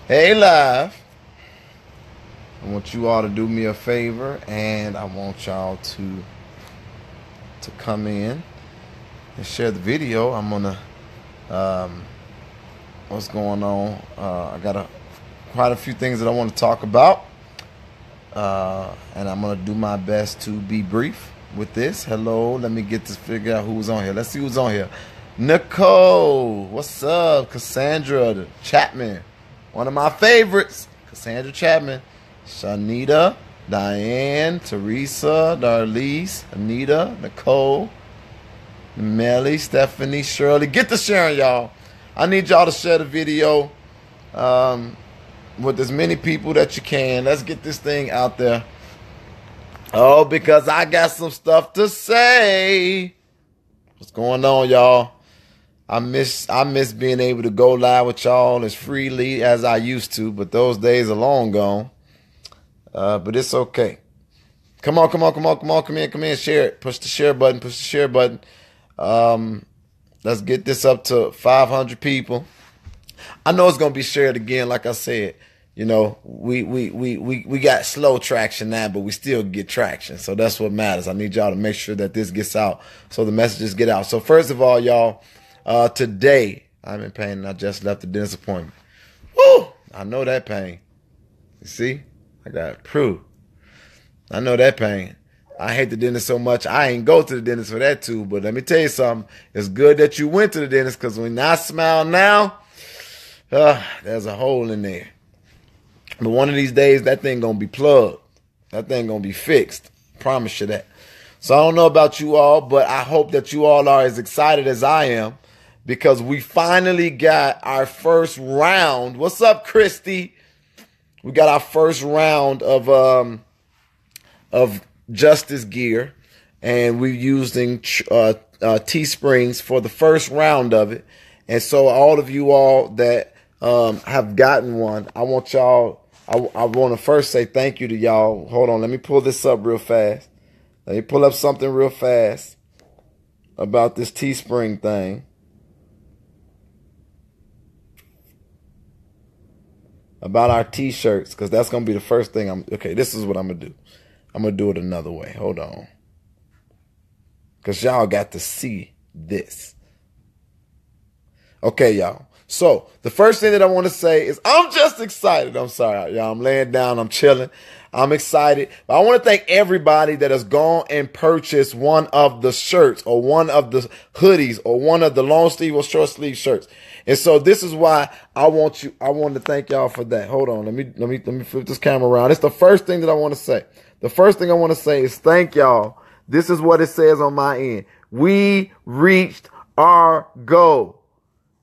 Hey, live. I want you all to do me a favor, and I want y'all to come in and share the video. I'm gonna what's going on. I got quite a few things that I want to talk about, and I'm gonna do my best to be brief with this. Hello, let me get this figure out who's on here. Let's see who's on here. Nicole, what's up? Cassandra Chapman, one of my favorites. Cassandra Chapman, Shanita, Diane, Teresa, Darlise, Anita, Nicole, Melly, Stephanie, Shirley. Get to sharing, y'all. I need y'all to share the video with as many people that you can. Let's get this thing out there. Oh, because I got some stuff to say. What's going on, y'all? I miss being able to go live with y'all as freely as I used to, but those days are long gone. But it's okay. Come on, come in, share it. Push the share button, let's get this up to 500 people. I know it's gonna be shared again, like I said. You know, we got slow traction now, but we still get traction. So that's what matters. I need y'all to make sure that this gets out so the messages get out. So first of all, y'all, today I'm in pain and I just left the dentist appointment. Woo! I know that pain. You see? I got it proved. I know that pain. I hate the dentist so much. I ain't go to the dentist for that too. But let me tell you something. It's good that you went to the dentist, because when I smile now, there's a hole in there. But one of these days, that thing gonna be plugged. That thing gonna be fixed. Promise you that. So I don't know about you all, but I hope that you all are as excited as I am, because we finally got our first round. What's up, Christy? We got our first round of Justice gear, and we're using Teesprings for the first round of it. And so all of you all that have gotten one, I want y'all, I want to first say thank you to y'all. Hold on, let me pull this up real fast. Let me pull up something real fast about this Teespring thing. About our t-shirts, because that's going to be the first thing okay, this is what I'm going to do. I'm going to do it another way. Hold on. Because y'all got to see this. Okay, y'all. So, the first thing that I want to say is I'm just excited. I'm sorry, y'all. I'm laying down. I'm chilling. I'm excited. But I want to thank everybody that has gone and purchased one of the shirts, or one of the hoodies, or one of the long sleeve or short sleeve shirts. And so this is why I want to thank y'all for that. Hold on. Let me flip this camera around. It's the first thing that I want to say. The first thing I want to say is thank y'all. This is what it says on my end. We reached our goal.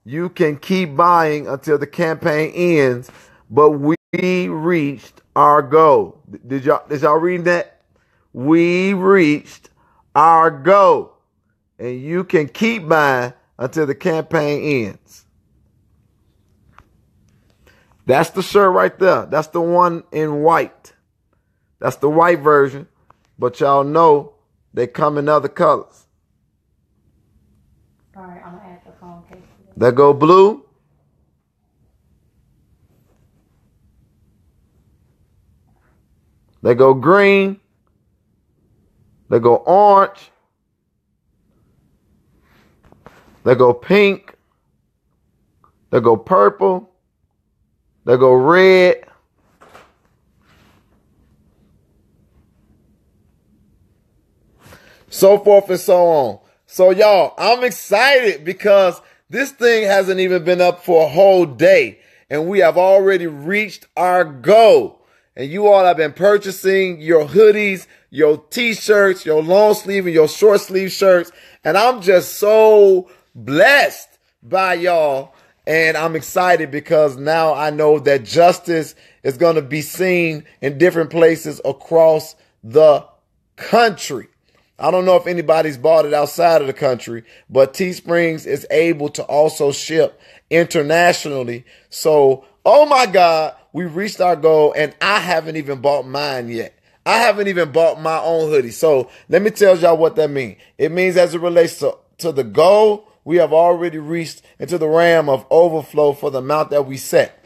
You can keep buying until the campaign ends, but we reached our goal. Did y'all read that? We reached our goal, and you can keep buying until the campaign ends. That's the shirt right there. That's the one in white. That's the white version, but y'all know they come in other colors. All right, I'm gonna add the phone case. That go blue. They go green. They go orange. They go pink. They go purple. They go red. So forth and so on. So y'all, I'm excited because this thing hasn't even been up for a whole day, and we have already reached our goal. And you all have been purchasing your hoodies, your t-shirts, your long sleeve and your short sleeve shirts. And I'm just so blessed by y'all. And I'm excited because now I know that justice is going to be seen in different places across the country. I don't know if anybody's bought it outside of the country, but Teesprings is able to also ship internationally. So, oh my God, we reached our goal, and I haven't even bought mine yet. I haven't even bought my own hoodie. So let me tell y'all what that means. It means as it relates to the goal, we have already reached into the realm of overflow for the amount that we set.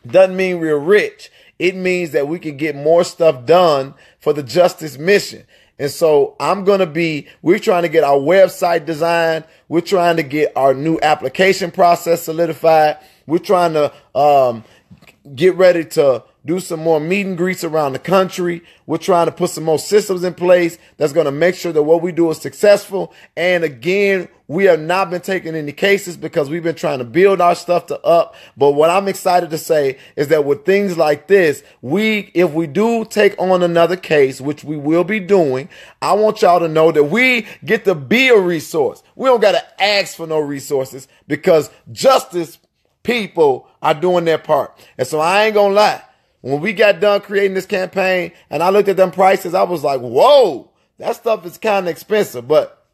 Doesn't mean we're rich. It means that we can get more stuff done for the justice mission. And so we're trying to get our website designed. We're trying to get our new application process solidified. We're trying to get ready to do some more meet and greets around the country. We're trying to put some more systems in place that's going to make sure that what we do is successful. And again, we have not been taking any cases because we've been trying to build our stuff up. But what I'm excited to say is that with things like this, if we do take on another case, which we will be doing, I want y'all to know that we get to be a resource. We don't got to ask for no resources because justice people are doing their part. And so I ain't going to lie. When we got done creating this campaign and I looked at them prices, I was like, whoa, that stuff is kind of expensive. But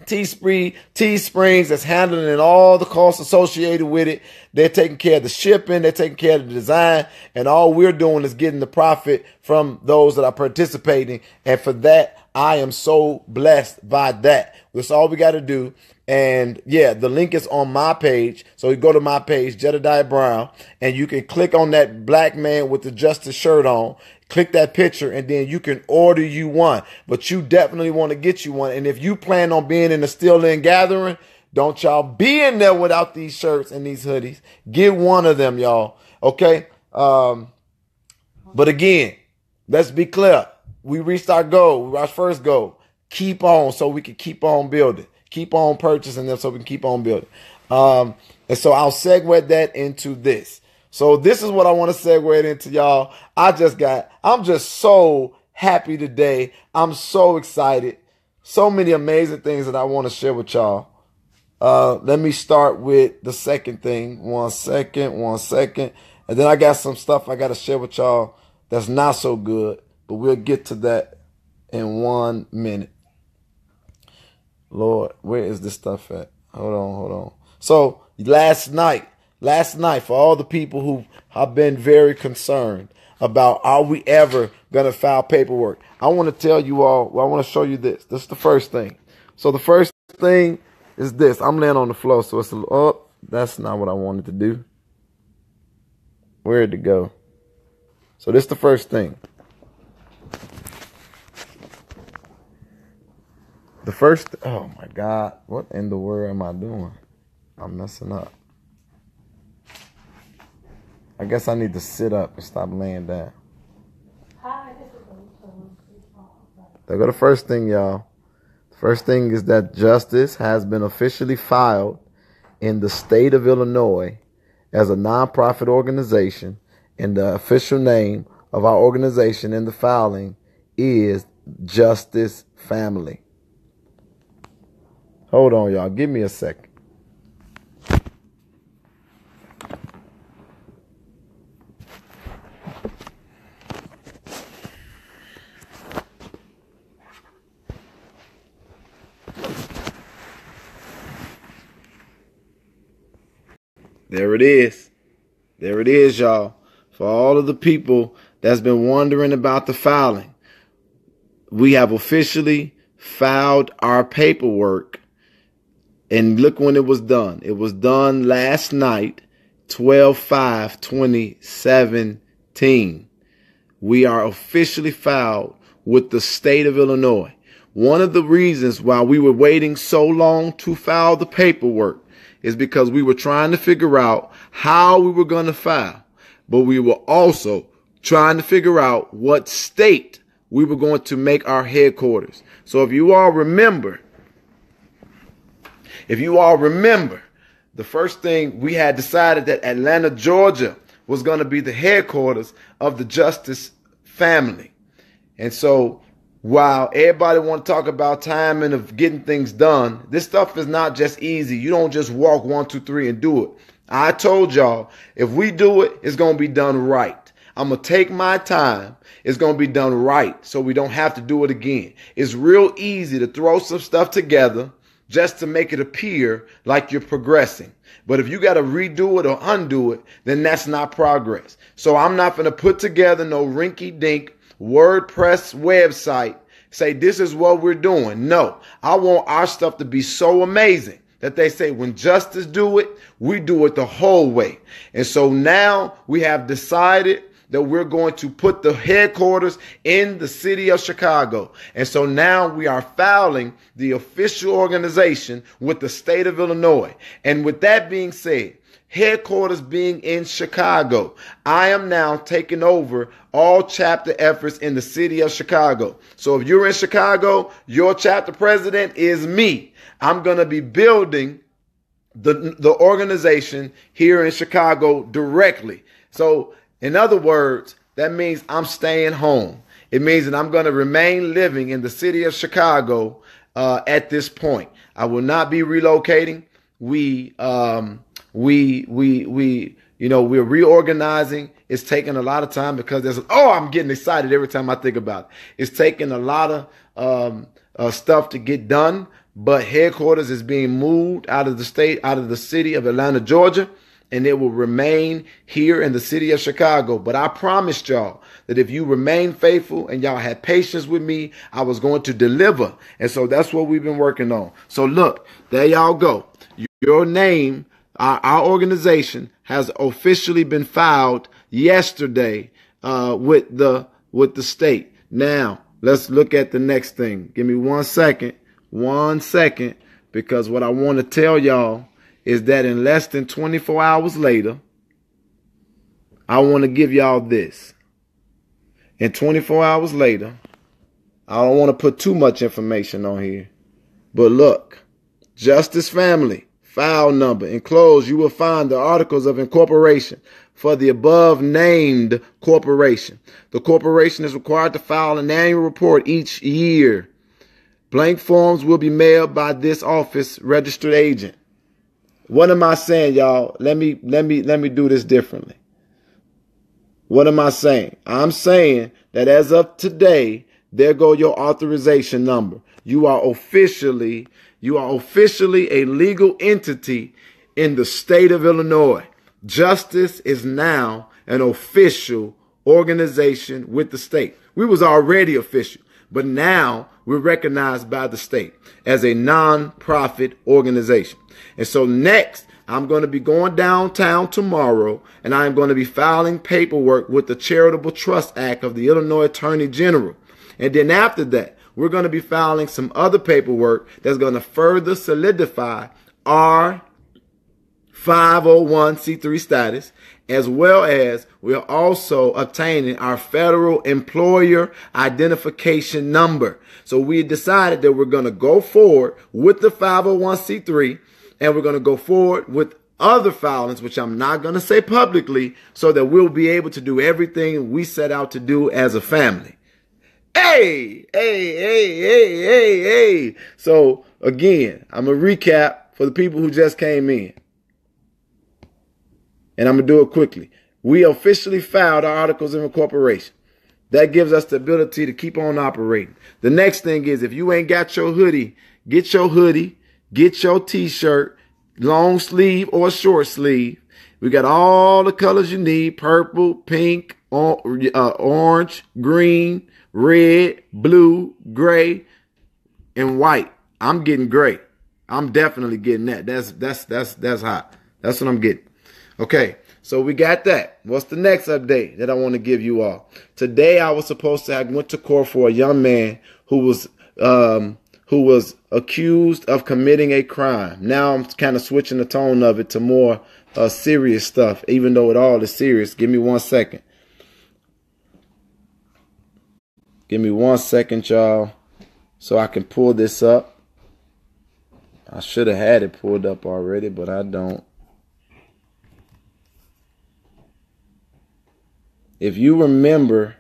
Teespring is handling all the costs associated with it. They're taking care of the shipping. They're taking care of the design. And all we're doing is getting the profit from those that are participating. And for that, I am so blessed by that. That's all we got to do. And yeah, the link is on my page. So you go to my page, Jedediah Brown, and you can click on that black man with the justice shirt on. Click that picture and then you can order you one. But you definitely want to get you one. And if you plan on being in the Still In gathering, don't y'all be in there without these shirts and these hoodies. Get one of them, y'all. Okay? But again, let's be clear. We reached our goal, our first goal. Keep on so we can keep on building. Keep on purchasing them so we can keep on building. And so I'll segue that into this. So this is what I want to segue it into, y'all. I'm just so happy today. I'm so excited. So many amazing things that I want to share with y'all. Let me start with the second thing. One second. And then I got some stuff I got to share with y'all that's not so good, but we'll get to that in 1 minute. Lord, where is this stuff at? Hold on. So last night, for all the people who have been very concerned about are we ever going to file paperwork, I want to tell you all, I want to show you this. This is the first thing. So the first thing is this. I'm laying on the floor, so it's that's not what I wanted to do. Where'd it go? So this is the first thing. Oh my God, what in the world am I doing? I'm messing up. I guess I need to sit up and stop laying down. There go the first thing, y'all. The first thing is that justice has been officially filed in the state of Illinois as a nonprofit organization, and the official name of our organization in the filing is Justice Family. Hold on, y'all. Give me a second. There it is. There it is, y'all. For all of the people that's been wondering about the filing, we have officially filed our paperwork. And look when it was done. It was done last night, 12/5/2017. We are officially filed with the state of Illinois. One of the reasons why we were waiting so long to file the paperwork is because we were trying to figure out how we were going to file. But we were also trying to figure out what state we were going to make our headquarters. So if you all remember, the first thing we had decided that Atlanta, Georgia was going to be the headquarters of the Justice Family. And so while everybody want to talk about timing of getting things done, this stuff is not just easy. You don't just walk 1, 2, 3 and do it. I told y'all, if we do it, it's going to be done right. I'm going to take my time. It's going to be done right so we don't have to do it again. It's real easy to throw some stuff together just to make it appear like you're progressing. But if you got to redo it or undo it, then that's not progress. So I'm not going to put together no rinky-dink WordPress website, say this is what we're doing. No, I want our stuff to be so amazing that they say when justice do it, we do it the whole way. And so now we have decided that we're going to put the headquarters in the city of Chicago. And so now we are filing the official organization with the state of Illinois. And with that being said, headquarters being in Chicago, I am now taking over all chapter efforts in the city of Chicago. So if you're in Chicago, your chapter president is me. I'm going to be building the organization here in Chicago directly. So in other words, that means I'm staying home. It means that I'm going to remain living in the city of Chicago at this point. I will not be relocating. We're reorganizing. It's taking a lot of time because I'm getting excited every time I think about it. It's taking a lot of stuff to get done, but headquarters is being moved out of the city of Atlanta, Georgia, and it will remain here in the city of Chicago. But I promised y'all that if you remain faithful and y'all had patience with me, I was going to deliver. And so that's what we've been working on. So look, there y'all go. Your name, our organization has officially been filed yesterday with the state. Now, let's look at the next thing. Give me 1 second, because what I want to tell y'all is that in less than 24 hours later, I want to give y'all this. And 24 hours later, I don't want to put too much information on here, but look, Justice Family, file number. Enclosed, you will find the articles of incorporation for the above named corporation. The corporation is required to file an annual report each year. Blank forms will be mailed by this office registered agent. What am I saying, y'all? Let me do this differently. What am I saying? I'm saying that as of today, there go your authorization number. You are officially a legal entity in the state of Illinois. Justice is now an official organization with the state. We was already official, but now we're recognized by the state as a non-profit organization. And so next, I'm going to be going downtown tomorrow, and I'm going to be filing paperwork with the Charitable Trust Act of the Illinois Attorney General. And then after that, we're going to be filing some other paperwork that's going to further solidify our 501c3 status, as well as we're also obtaining our federal employer identification number. So we decided that we're going to go forward with the 501c3, and we're going to go forward with other filings, which I'm not going to say publicly, so that we'll be able to do everything we set out to do as a family. Hey. So again, I'm going to recap for the people who just came in. And I'm going to do it quickly. We officially filed our articles of incorporation. That gives us the ability to keep on operating. The next thing is, if you ain't got your hoodie, get your hoodie, get your t-shirt, long sleeve or short sleeve. We got all the colors you need: purple, pink, orange, green, red, blue, gray, and white. I'm getting gray. I'm definitely getting that. That's hot. That's what I'm getting. Okay, so we got that. What's the next update that I want to give you all? Today I was supposed to have went to court for a young man who was accused of committing a crime. Now I'm kind of switching the tone of it to more serious stuff, even though it all is serious. Give me 1 second. Give me 1 second, y'all, so I can pull this up. I should have had it pulled up already, but I don't. If you remember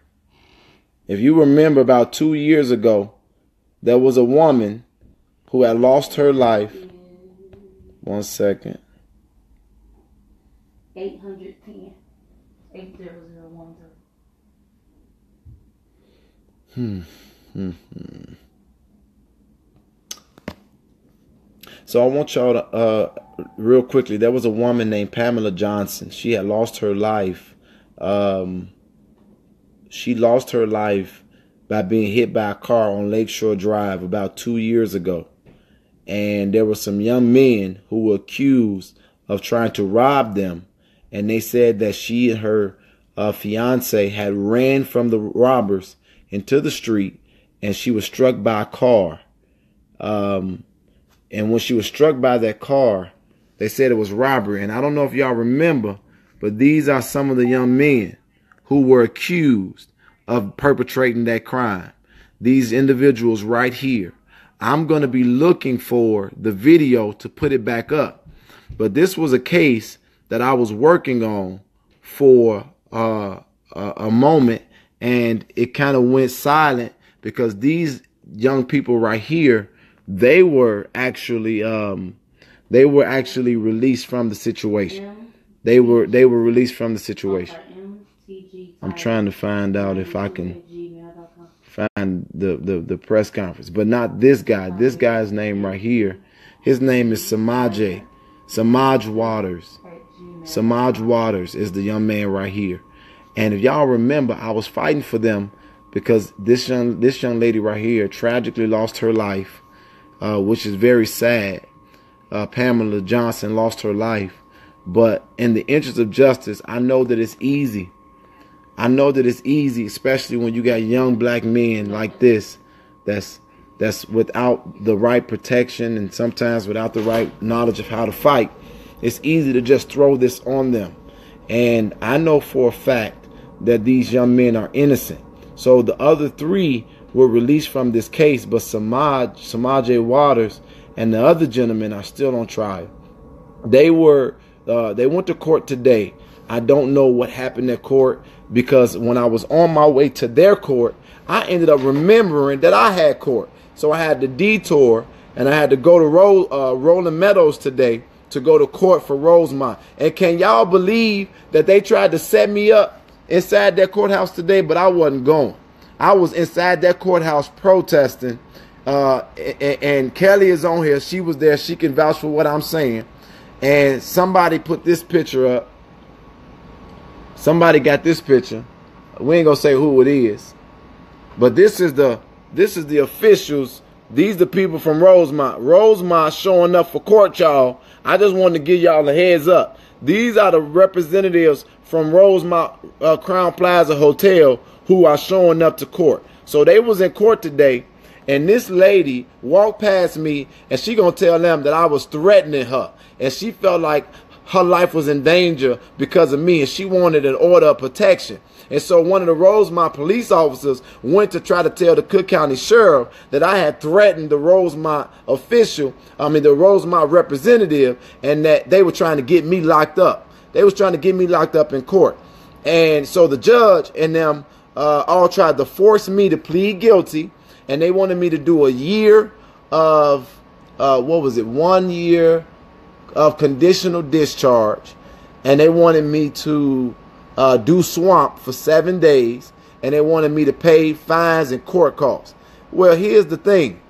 about 2 years ago, there was a woman who had lost her life. 1 second. 810 8010. So I want y'all to, real quickly, there was a woman named Pamela Johnson. She had lost her life. She lost her life by being hit by a car on Lakeshore Drive about 2 years ago. and there were some young men who were accused of trying to rob them. And they said that she and her fiance had ran from the robbers into the street, and she was struck by a car. And when she was struck by that car, they said it was robbery. And I don't know if y'all remember, but these are some of the young men who were accused of perpetrating that crime. These individuals right here. I'm going to be looking for the video to put it back up. But this was a case that I was working on for a moment, and it kind of went silent because these young people right here, they were actually released from the situation. They were released from the situation. I'm trying to find out if I can find the press conference, but not this guy. This guy's name right here. His name is Samaj Waters. Samaj Waters is the young man right here. And if y'all remember, I was fighting for them because this young lady right here tragically lost her life, which is very sad. Pamela Johnson lost her life. But in the interest of justice, I know that it's easy. I know that it's easy, especially when you got young black men like this, that's without the right protection and sometimes without the right knowledge of how to fight. It's easy to just throw this on them. And I know for a fact that these young men are innocent. So the other three were released from this case, but Samaj Waters and the other gentlemen are still on trial. They went to court today. I don't know what happened at court, because when I was on my way to their court, I ended up remembering that I had court. So I had to detour, and I had to go to Rolling Meadows today to go to court for Rosemont. And can y'all believe that they tried to set me up inside that courthouse today, but I wasn't going. I was inside that courthouse protesting, and Kelly is on here. She was there. She can vouch for what I'm saying. And somebody put this picture up. Somebody got this picture. We ain't gonna say who it is, but this is the officials. These the people from Rosemont. Rosemont showing up for court, y'all. I just wanted to give y'all a heads up. These are the representatives from Rosemont Crown Plaza Hotel who are showing up to court. So they was in court today, and this lady walked past me, and she gonna tell them that I was threatening her, and she felt like her life was in danger because of me, and she wanted an order of protection. And so one of the Rosemont police officers went to try to tell the Cook County Sheriff that I had threatened the Rosemont the Rosemont representative, and that they were trying to get me locked up. They was trying to get me locked up in court. And so the judge and them all tried to force me to plead guilty, and they wanted me to do a year of, 1 year of conditional discharge, and they wanted me to do swamp for 7 days, and they wanted me to pay fines and court costs. Well, here's the thing.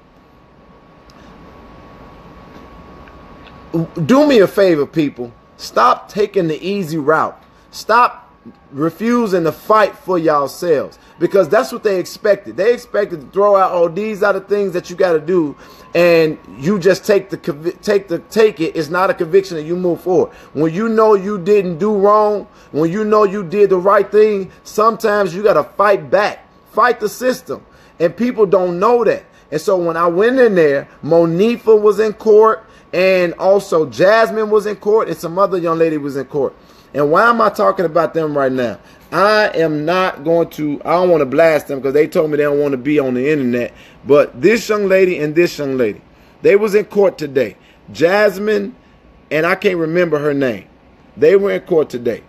Do me a favor, people. Stop taking the easy route. Stop refusing to fight for yourselves, because that's what they expected. They expected to throw out, oh, these are the things that you got to do, and you just take it. It's not a conviction, and you move forward. When you know you didn't do wrong, when you know you did the right thing, sometimes you got to fight back, fight the system, and people don't know that. And so when I went in there, Monifa was in court, and also Jasmine was in court, and some other young lady was in court. And why am I talking about them right now? I don't want to blast them because they told me they don't want to be on the internet. But this young lady and this young lady, they was in court today. Jasmine, and I can't remember her name. They were in court today.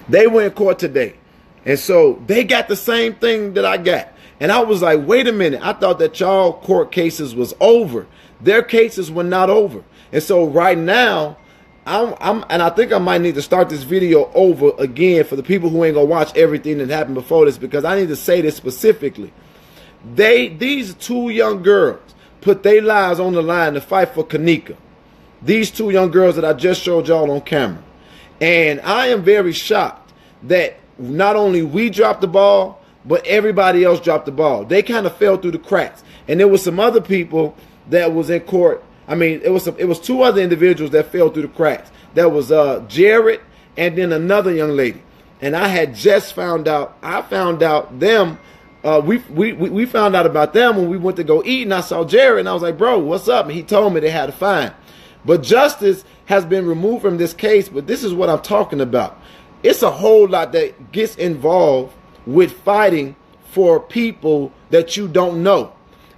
And so they got the same thing that I got. And I was like, wait a minute. I thought that y'all court cases was over. Their cases were not over. And so right now, and I think I might need to start this video over again for the people who ain't gonna watch everything that happened before this, because I need to say this specifically. These two young girls put their lives on the line to fight for Kanika. These two young girls that I just showed y'all on camera. And I am very shocked that not only we dropped the ball, but everybody else dropped the ball. They kind of fell through the cracks. And there were some other people that was in court. I mean, it was two other individuals that fell through the cracks. That was Jared and then another young lady. And I had just found out. I found out them. We found out about them when we went to go eat, and I saw Jared, and I was like, "Bro, what's up?" And he told me they had a fine. But justice has been removed from this case. But this is what I'm talking about. It's a whole lot that gets involved with fighting for people that you don't know.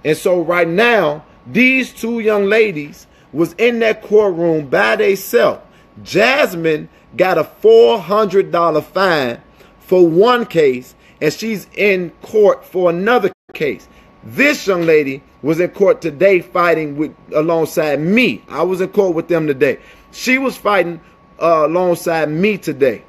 And so right now, these two young ladies was in that courtroom by themselves. Jasmine got a $400 fine for one case, and she's in court for another case. This young lady was in court today fighting alongside me. I was in court with them today. She was fighting alongside me today.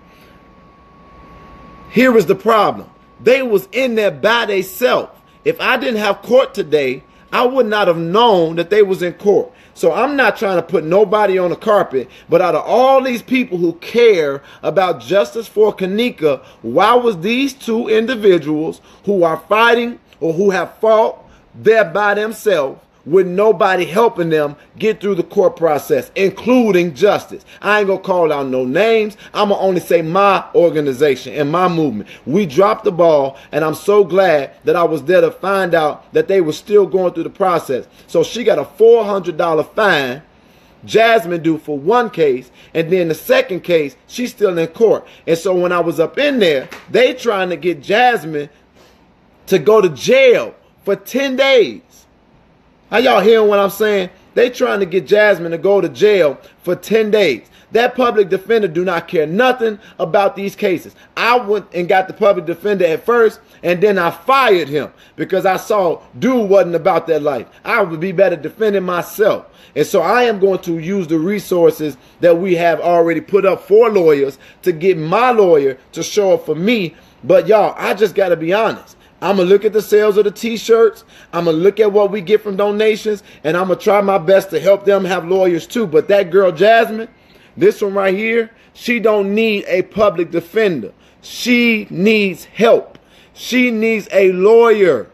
Here is the problem. They was in there by themselves. If I didn't have court today, I would not have known that they was in court. So I'm not trying to put nobody on the carpet, but out of all these people who care about justice for Kenneka, why was these two individuals who are fighting or who have fought there by themselves with nobody helping them get through the court process, including justice? I ain't gonna call out no names. I'm gonna only say my organization and my movement. We dropped the ball, and I'm so glad that I was there to find out that they were still going through the process. So she got a $400 fine. Jasmine do for one case, and then the second case, she's still in court. And so when I was up in there, they trying to get Jasmine to go to jail for 10 days. How y'all hearing what I'm saying? They trying to get Jasmine to go to jail for 10 days. That public defender do not care nothing about these cases. I went and got the public defender at first, and then I fired him because I saw dude wasn't about that life. I would be better defending myself. And so I am going to use the resources that we have already put up for lawyers to get my lawyer to show up for me. But y'all, I just got to be honest. I'm going to look at the sales of the t-shirts. I'm going to look at what we get from donations, and I'm going to try my best to help them have lawyers too. But that girl, Jasmine, this one right here, she don't need a public defender. She needs help. She needs a lawyer.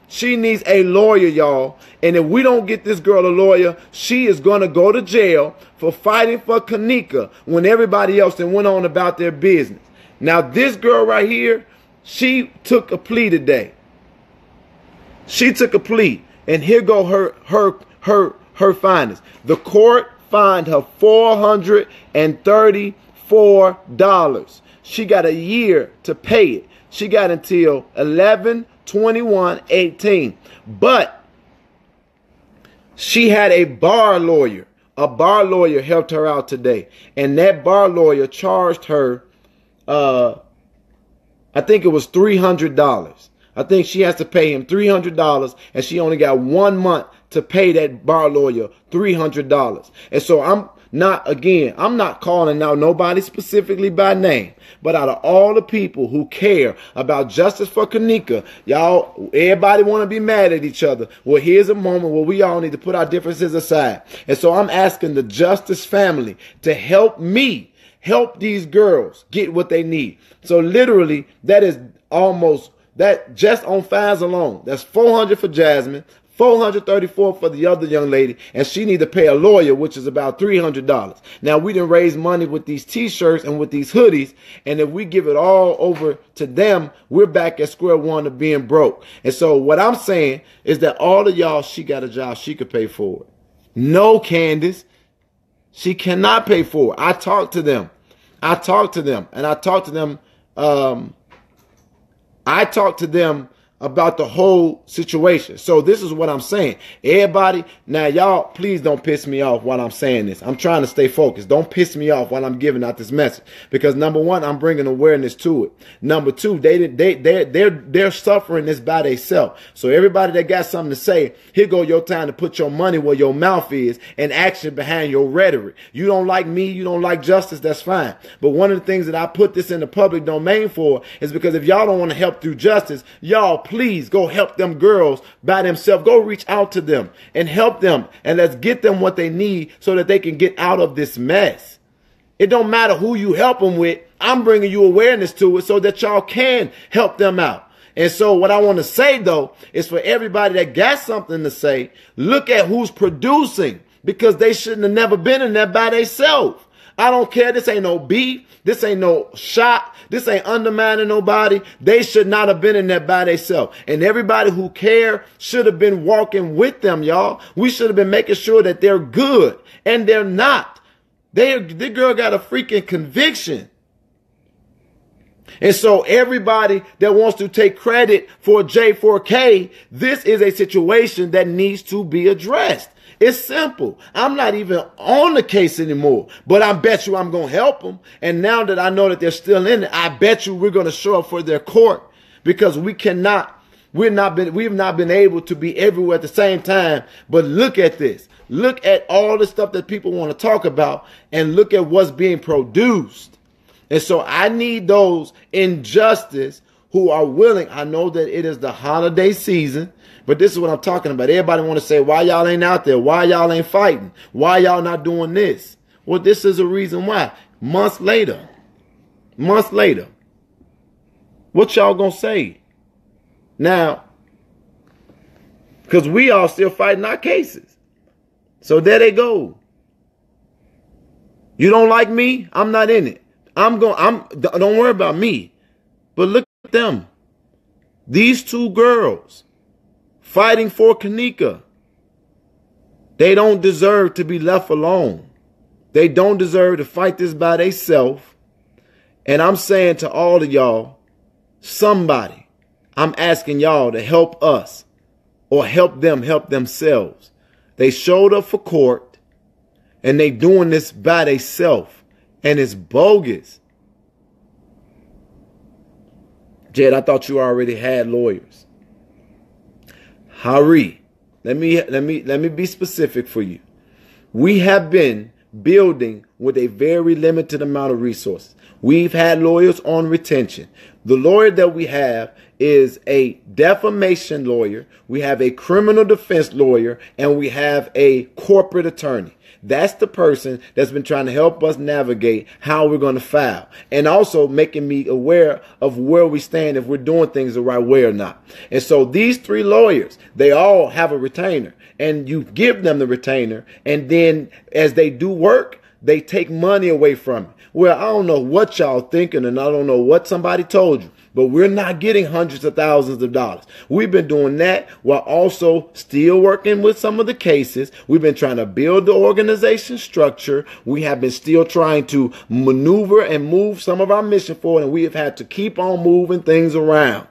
She needs a lawyer, y'all. And if we don't get this girl a lawyer, she is going to go to jail for fighting for Kenneka when everybody else then went on about their business. Now, this girl right here, she took a plea today. She took a plea, and here go her findings. The court fined her $434. She got a year to pay it. She got until 11/21/18. But she had a bar lawyer. A bar lawyer helped her out today, and that bar lawyer charged her I think it was $300. I think she has to pay him $300, and she only got 1 month to pay that bar lawyer $300. And so I'm not calling out nobody specifically by name, but out of all the people who care about justice for Kenneka, y'all, everybody want to be mad at each other. Well, here's a moment where we all need to put our differences aside. And so I'm asking the Justice family to help me help these girls get what they need. So literally, that is almost, that just on fines alone, that's $400 for Jasmine, $434 for the other young lady, and she need to pay a lawyer, which is about $300. Now, we didn't raise money with these t-shirts and with these hoodies, and if we give it all over to them, we're back at square one of being broke. And so what I'm saying is that all of y'all, she got a job, she could pay for it. No, Candace, she cannot pay for it. I talked to them, and I talked to them about the whole situation. So this is what I'm saying. Everybody, now y'all, please don't piss me off while I'm saying this. I'm trying to stay focused. Don't piss me off while I'm giving out this message. Because number one, I'm bringing awareness to it. Number two, they're suffering this by themselves. So everybody that got something to say, here go your time to put your money where your mouth is and action behind your rhetoric. You don't like me, you don't like justice, that's fine. But one of the things that I put this in the public domain for is because if y'all don't want to help through justice, y'all please go help them girls by themselves. Go reach out to them and help them, and let's get them what they need so that they can get out of this mess. It don't matter who you help them with. I'm bringing you awareness to it so that y'all can help them out. And so what I want to say, though, is for everybody that got something to say, look at who's producing, because they shouldn't have never been in there by themselves. I don't care. This ain't no beef. This ain't no shot. This ain't undermining nobody. They should not have been in there by themselves. And everybody who care should have been walking with them, y'all. We should have been making sure that they're good. And they're not. The girl got a freaking conviction. And so everybody that wants to take credit for J4K, this is a situation that needs to be addressed. It's simple. I'm not even on the case anymore, but I bet you I'm going to help them. And now that I know that they're still in it, I bet you we're going to show up for their court, because we've not been able to be everywhere at the same time. But look at this. Look at all the stuff that people want to talk about, and look at what's being produced. And so I need those in justice who are willing. I know that it is the holiday season, but this is what I'm talking about. Everybody want to say, why y'all ain't out there? Why y'all ain't fighting? Why y'all not doing this? Well, this is a reason why. Months later, what y'all gonna say? Now, because we all still fighting our cases. So there they go. You don't like me? I'm not in it. Don't worry about me. But look at them. These two girls fighting for Kenneka. They don't deserve to be left alone. They don't deserve to fight this by themselves. And I'm saying to all of y'all, somebody, I'm asking y'all to help us or help them help themselves. They showed up for court and they doing this by themselves, and it's bogus. Jed, I thought you already had lawyers. Hari, let me be specific for you. We have been building with a very limited amount of resources. We've had lawyers on retention. The lawyer that we have is a defamation lawyer. We have a criminal defense lawyer, and we have a corporate attorney. That's the person that's been trying to help us navigate how we're going to file, and also making me aware of where we stand, if we're doing things the right way or not. And so these three lawyers, they all have a retainer, and you give them the retainer, and then as they do work, they take money away from it. Well, I don't know what y'all thinking, and I don't know what somebody told you, but we're not getting hundreds of thousands of dollars. We've been doing that while also still working with some of the cases. We've been trying to build the organization structure. We have been still trying to maneuver and move some of our mission forward, and we have had to keep on moving things around.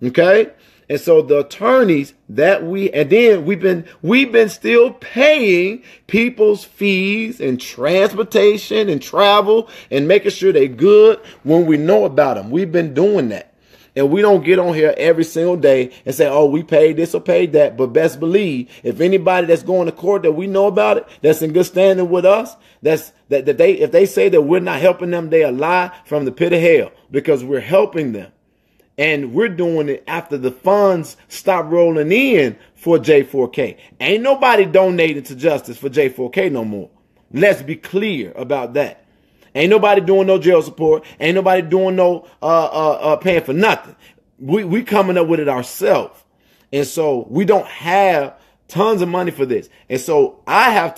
Okay? And so the attorneys that we've been still paying people's fees and transportation and travel and making sure they're good when we know about them. We've been doing that. And we don't get on here every single day and say, oh, we paid this or paid that. But best believe, if anybody that's going to court that we know about it, that's in good standing with us, if they say that we're not helping them, they a lie from the pit of hell, because we're helping them. And we're doing it after the funds stop rolling in for J4K. Ain't nobody donating to justice for J4K no more. Let's be clear about that. Ain't nobody doing no jail support. Ain't nobody doing no paying for nothing. We coming up with it ourselves. And so we don't have tons of money for this. And so I've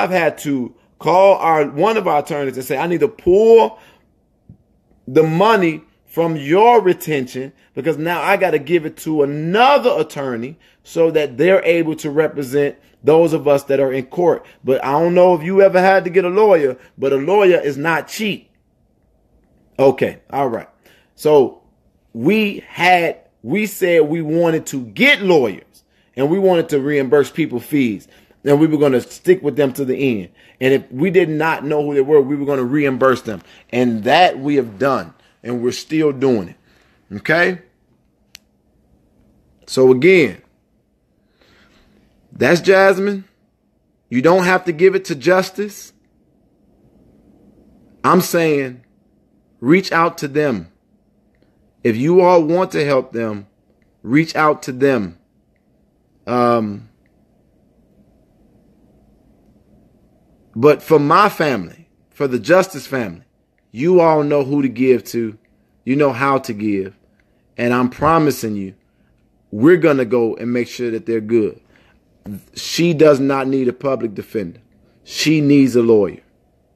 had to call one of our attorneys and say, I need to pull the money from your retention, because now I got to give it to another attorney so that they're able to represent those of us that are in court. But I don't know if you ever had to get a lawyer, but a lawyer is not cheap. Okay. All right. So we said we wanted to get lawyers, and we wanted to reimburse people fees, and we were going to stick with them to the end. And if we did not know who they were, we were going to reimburse them. And that we have done. And we're still doing it. Okay? So again, that's Jasmine. You don't have to give it to justice. I'm saying reach out to them. If you all want to help them, reach out to them. But for my family, for the Justice family, you all know who to give to. You know how to give. And I'm promising you, we're going to go and make sure that they're good. She does not need a public defender. She needs a lawyer.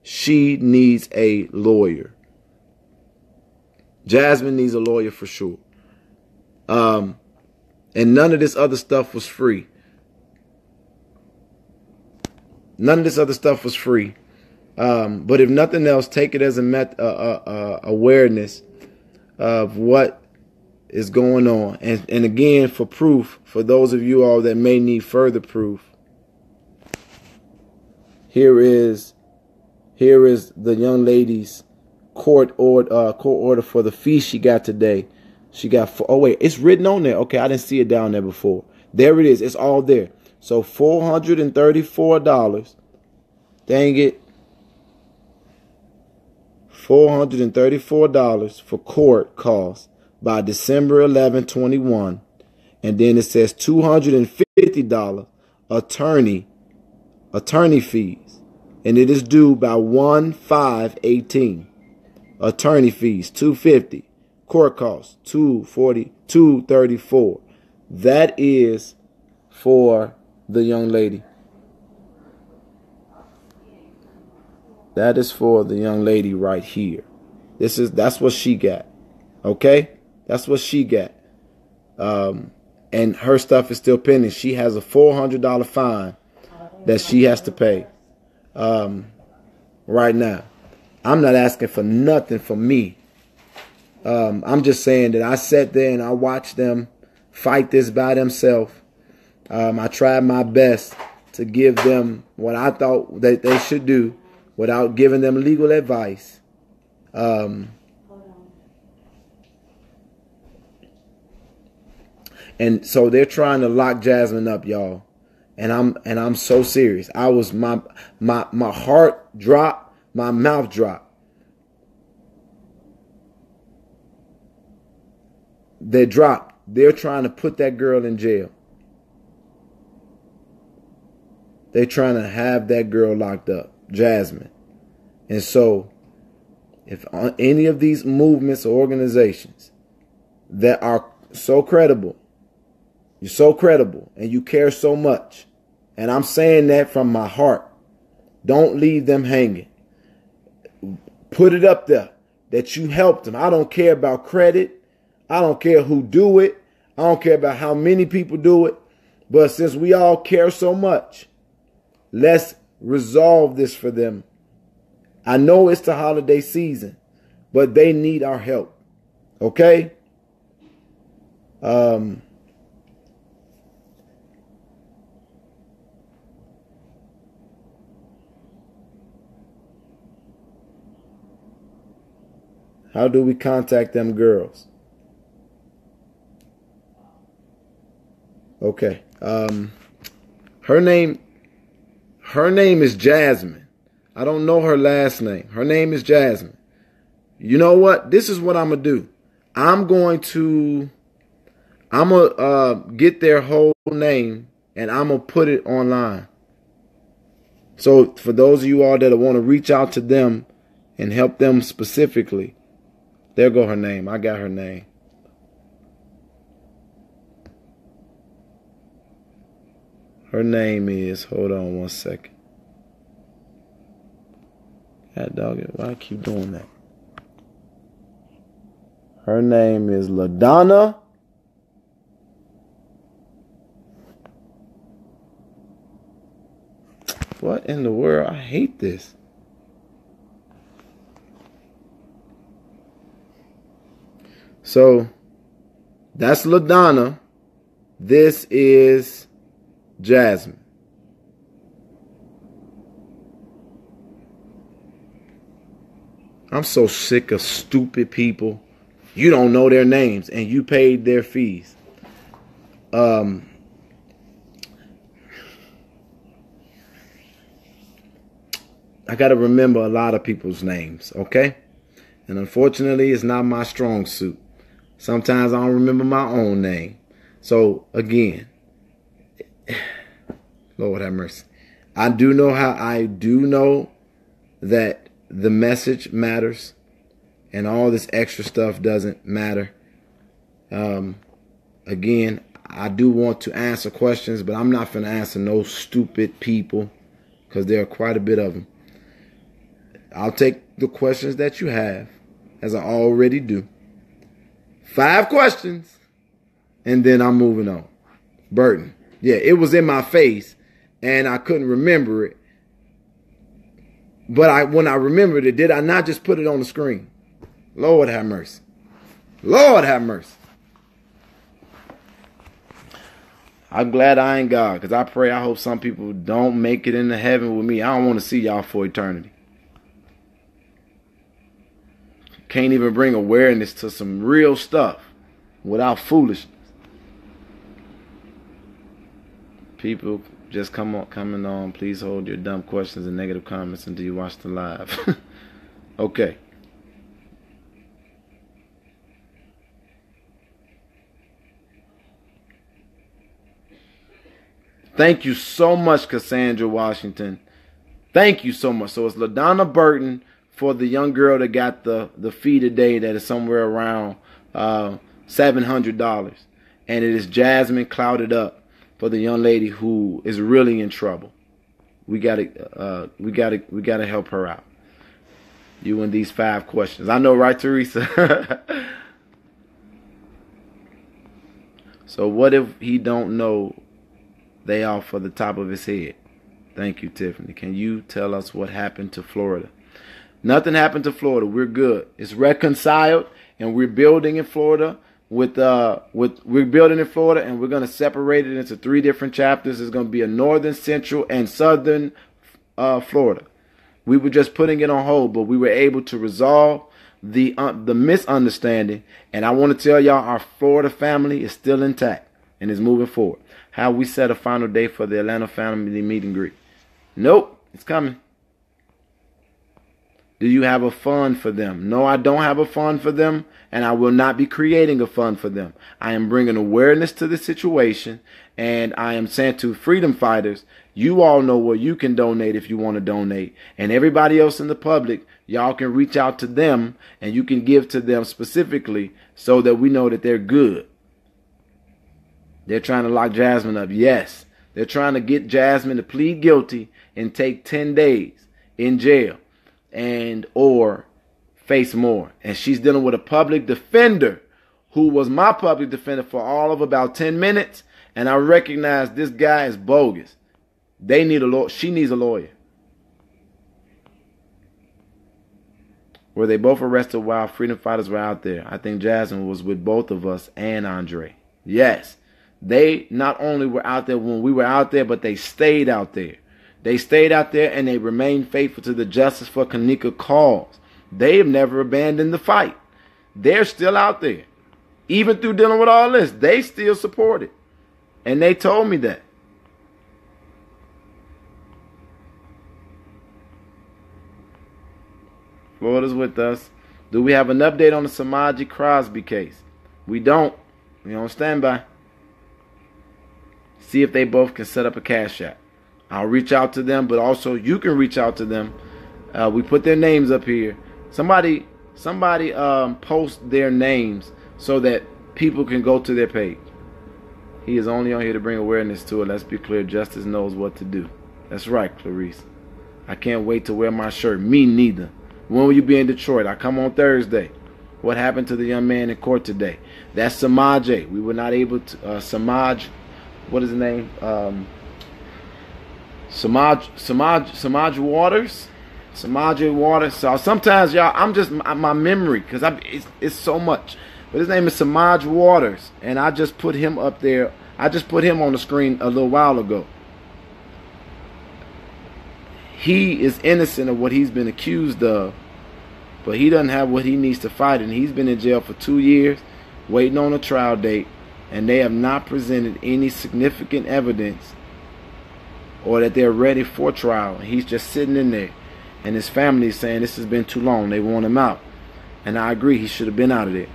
She needs a lawyer. Jasmine needs a lawyer for sure. And none of this other stuff was free. None of this other stuff was free. But if nothing else, take it as a awareness of what is going on. And again, for proof, for those of you all that may need further proof, here is the young lady's court order for the fee she got today. She got, oh wait, it's written on there. Okay, I didn't see it down there before. There it is. It's all there. So $434. Dang it. $434 for court costs by December 11, 21. And then it says $250 attorney fees. And it is due by 1/5/18. Attorney fees, $250. Court costs, $234. That is for the young lady. That is for the young lady right here. That's what she got. Okay? That's what she got. And her stuff is still pending. She has a $400 fine that she has to pay right now. I'm not asking for nothing for me. I'm just saying that I sat there and I watched them fight this by themselves. I tried my best to give them what I thought that they should do without giving them legal advice. And so they're trying to lock Jasmine up, y'all. And I'm so serious. I was my heart dropped, my mouth dropped. They dropped. They're trying to put that girl in jail. They're trying to have that girl locked up, Jasmine. And so, if any of these movements or organizations that are so credible, you're so credible and you care so much, and I'm saying that from my heart, don't leave them hanging. Put it up there that you helped them. I don't care about credit. I don't care who do it. I don't care about how many people do it. But since we all care so much, let's resolve this for them. I know it's the holiday season, but they need our help. Okay? How do we contact them girls? Okay. Her name is Jasmine. I don't know her last name. Her name is Jasmine. You know what? This is what I'm going to do. I'm going to get their whole name and I'm going to put it online. So for those of you all that want to reach out to them and help them specifically, there go her name. I got her name. Her name is, hold on one second. God dog it, why I keep doing that? Her name is LaDonna. What in the world? I hate this. So, that's LaDonna. This is Jasmine. I'm so sick of stupid people. You don't know their names and you paid their fees. I got to remember a lot of people's names, okay? And unfortunately, it's not my strong suit. Sometimes I don't remember my own name. So, again, Lord have mercy. I do know that the message matters and all this extra stuff doesn't matter. Again, I do want to answer questions, but I'm not going to answer no stupid people because there are quite a bit of them. I'll take the questions that you have, as I already do. 5 questions, and then I'm moving on. Burton. Yeah, it was in my face, and I couldn't remember it. But when I remembered it, did I not just put it on the screen? Lord have mercy. Lord have mercy. I'm glad I ain't God, because I hope some people don't make it into heaven with me. I don't want to see y'all for eternity. Can't even bring awareness to some real stuff without foolishness. People just coming on. Please hold your dumb questions and negative comments until you watch the live. Okay. Thank you so much, Cassandra Washington. Thank you so much. So it's LaDonna Burton for the young girl that got the fee today that is somewhere around $700. And it is Jasmine Clouded Up for the young lady who is really in trouble. We gotta help her out. You and these 5 questions. I know, right, Teresa? So what if he don't know they are for the top of his head? Thank you, Tiffany. Can you tell us what happened to Florida? Nothing happened to Florida. We're good. It's reconciled, and we're building in Florida. We're building in Florida, and we're going to separate it into 3 different chapters. There's going to be a northern, central, and southern Florida. We were just putting it on hold, but we were able to resolve the misunderstanding. And I want to tell y'all, our Florida family is still intact and is moving forward. How we set a final day for the Atlanta family meet and greet? Nope, it's coming. Do you have a fund for them? No, I don't have a fund for them, and I will not be creating a fund for them. I am bringing awareness to the situation, and I am saying to freedom fighters, you all know where you can donate if you want to donate. And everybody else in the public, y'all can reach out to them, and you can give to them specifically so that we know that they're good. They're trying to lock Jasmine up. Yes, they're trying to get Jasmine to plead guilty and take 10 days in jail and or face more. And she's dealing with a public defender who was my public defender for all of about 10 minutes. And I recognize this guy is bogus. They need a lawyer. She needs a lawyer. Were they both arrested while freedom fighters were out there? I think Jasmine was with both of us and Andre. Yes. They not only were out there when we were out there, but they stayed out there. They stayed out there and they remained faithful to the Justice for Kanika cause. They have never abandoned the fight. They're still out there. Even through dealing with all this, they still support it. And they told me that. Florida's with us. Do we have an update on the Samaji Crosby case? We don't. We on standby. See if they both can set up a cash app. I'll reach out to them, but also you can reach out to them. We put their names up here. Somebody post their names so that people can go to their page. He is only on here to bring awareness to it. Let's be clear. Justice knows what to do. That's right, Clarice. I can't wait to wear my shirt. Me neither. When will you be in Detroit? I come on Thursday. What happened to the young man in court today? That's Samaj. We were not able to Samaj. What is his name? Samaj Waters. Samaj Waters. So sometimes, y'all, I'm just my memory because it's so much. But his name is Samaj Waters, and I just put him up there. I just put him on the screen a little while ago. He is innocent of what he's been accused of, but he doesn't have what he needs to fight, and he's been in jail for 2 years, waiting on a trial date, and they have not presented any significant evidence or that they're ready for trial. He's just sitting in there, and his family is saying this has been too long. They want him out, and I agree. He should have been out of there.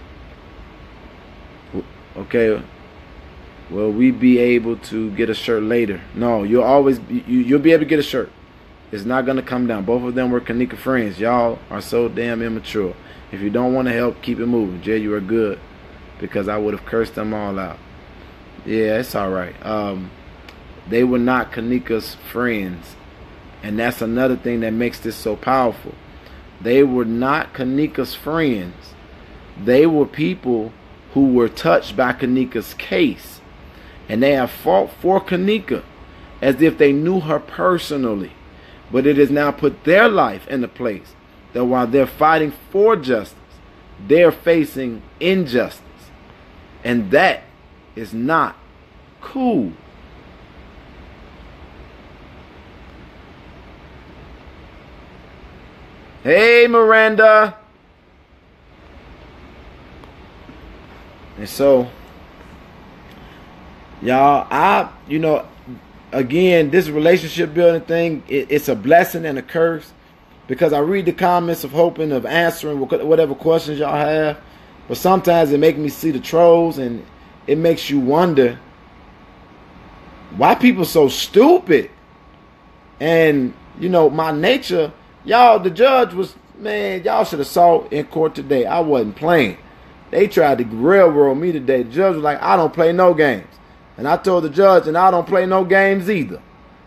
Okay, will we be able to get a shirt later? No, you'll be able to get a shirt. It's not going to come down. Both of them were Kanika friends. Y'all are so damn immature. If you don't want to help, keep it moving. Jay, you are good. because I would have cursed them all out. Yeah, it's all right. They were not Kanika's friends. And that's another thing that makes this so powerful. They were not Kanika's friends. They were people who were touched by Kanika's case. And they have fought for Kanika as if they knew her personally. But it has now put their life in a place that while they're fighting for justice, they're facing injustice. And that is not cool. Hey, Miranda. And so, y'all, again, this relationship building thing, it's a blessing and a curse, because I read the comments of hoping of answering whatever questions y'all have, but sometimes it makes me see the trolls, and it makes you wonder why people so stupid. And my nature, y'all, the judge was, man, y'all should have saw in court today. I wasn't playing. They tried to railroad me today. The judge was like, I don't play no games. And I told the judge, and I don't play no games either.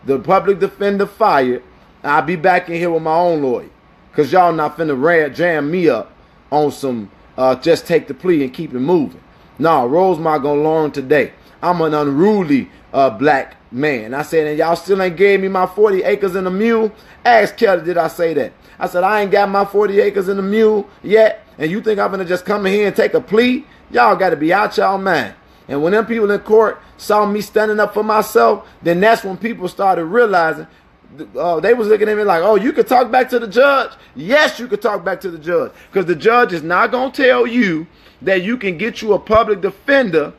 The public defender fired. I'll be back in here with my own lawyer, because y'all not finna jam me up on some just take the plea and keep it moving. No, Rosemont gonna learn today. I'm an unruly black man. I said, and y'all still ain't gave me my 40 acres and a mule? Ask Kelly, did I say that? I said, I ain't got my 40 acres and a mule yet, and you think I'm gonna just come in here and take a plea? Y'all gotta be out y'all mind. And when them people in court saw me standing up for myself, then that's when people started realizing, they was looking at me like, oh, you could talk back to the judge? Yes, you could talk back to the judge, because the judge is not going to tell you that you can get you a public defender.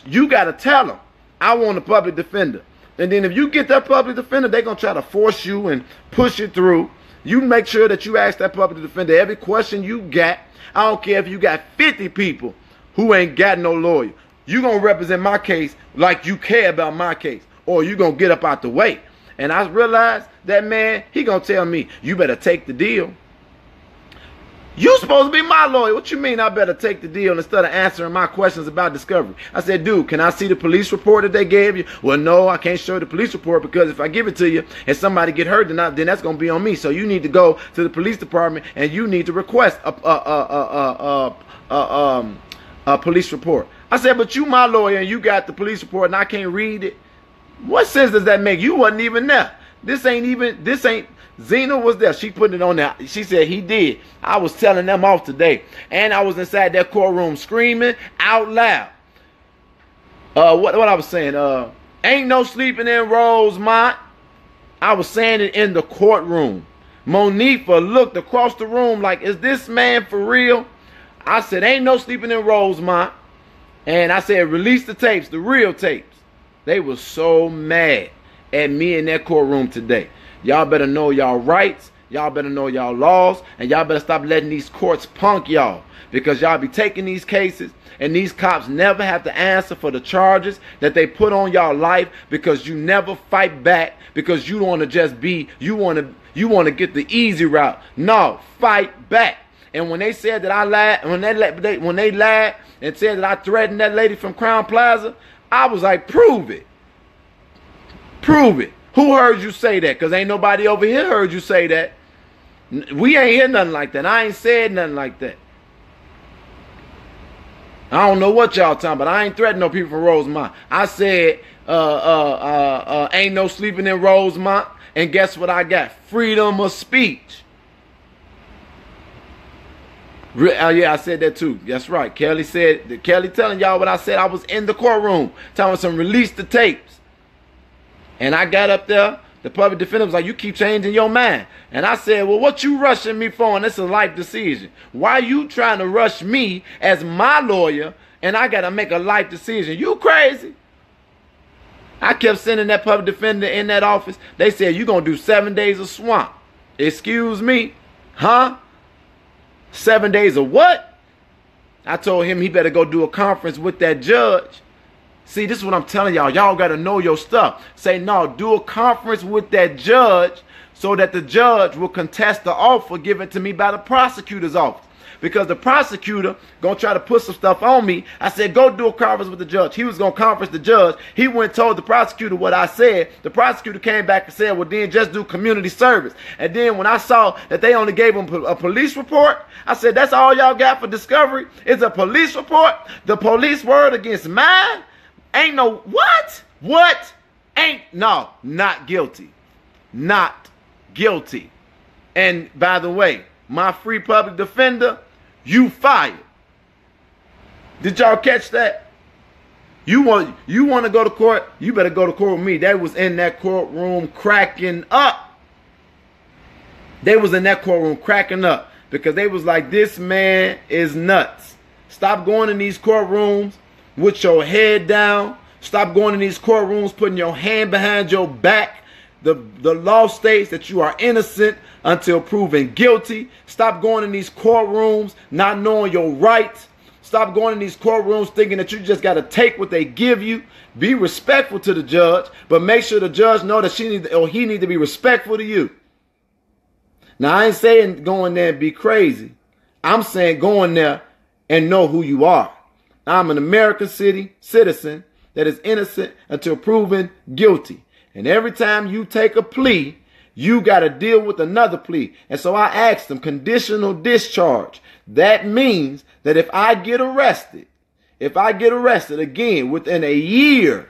You got to tell them, I want a public defender. And then if you get that public defender, they're going to try to force you and push it through. You make sure that you ask that public defender every question you got. I don't care if you got 50 people who ain't got no lawyer. You going to represent my case like you care about my case, or you going to get up out the way. And I realized that man, he going to tell me, you better take the deal. You supposed to be my lawyer. What you mean I better take the deal instead of answering my questions about discovery? I said, dude, can I see the police report that they gave you? Well, no, I can't show the police report, because if I give it to you and somebody get hurt, then that's going to be on me. So you need to go to the police department and you need to request a police report. I said, but you my lawyer and you got the police report and I can't read it. What sense does that make? You wasn't even there. Zena was there. She put it on there. She said he did. I was telling them off today. And I was inside that courtroom screaming out loud. What I was saying, ain't no sleeping in Rosemont. I was saying it in the courtroom. Monifa looked across the room like, is this man for real? I said, ain't no sleeping in Rosemont. And I said, release the tapes, the real tapes. They were so mad at me in that courtroom today. Y'all better know y'all rights. Y'all better know y'all laws. And y'all better stop letting these courts punk y'all. Because y'all be taking these cases and these cops never have to answer for the charges that they put on y'all life, because you never fight back, because you want to just be, you want to get the easy route. No, fight back. And when they said that I lied, when they lied and said that I threatened that lady from Crown Plaza, I was like, prove it. Prove it. Who heard you say that? Because ain't nobody over here heard you say that. We ain't hear nothing like that. I ain't said nothing like that. I don't know what y'all talking about. I ain't threatening no people from Rosemont. I said, ain't no sleeping in Rosemont. And guess what I got? Freedom of speech. Yeah, I said that too. That's right. Kelly telling y'all what I said. I was in the courtroom telling some release the tapes. And I got up there. The public defender was like, you keep changing your mind. And I said, well, what you rushing me for? And it's a life decision. Why you trying to rush me as my lawyer and I got to make a life decision? You crazy? I kept sending that public defender in that office. They said, you're going to do 7 days of swamp. Excuse me? Huh? 7 days of what? I told him he better go do a conference with that judge. See, this is what I'm telling y'all. Y'all got to know your stuff. Say, no, do a conference with that judge so that the judge will contest the offer given to me by the prosecutor's office. because the prosecutor gonna try to put some stuff on me. I said, go do a conference with the judge. He was gonna conference the judge. He went and told the prosecutor what I said. The prosecutor came back and said, well, then just do community service. And then when I saw that they only gave him a police report, I said, that's all y'all got for discovery? It's a police report? The police word against mine? Ain't no what? What? Ain't no, not guilty. Not guilty. And by the way, my free public defender, you fired. Did y'all catch that? You want to go to court? You better go to court with me. They was in that courtroom cracking up. They was in that courtroom cracking up because they was like, this man is nuts. Stop going in these courtrooms with your head down. Stop going in these courtrooms putting your hand behind your back. The law states that you are innocent until proven guilty. Stop going in these courtrooms not knowing your rights. Stop going in these courtrooms thinking that you just got to take what they give you. Be respectful to the judge, but make sure the judge know that he need to be respectful to you. Now, I ain't saying go in there and be crazy. I'm saying go in there and know who you are. I'm an American citizen that is innocent until proven guilty. And every time you take a plea, you got to deal with another plea. And so I asked them, conditional discharge. That means that if I get arrested again within a year,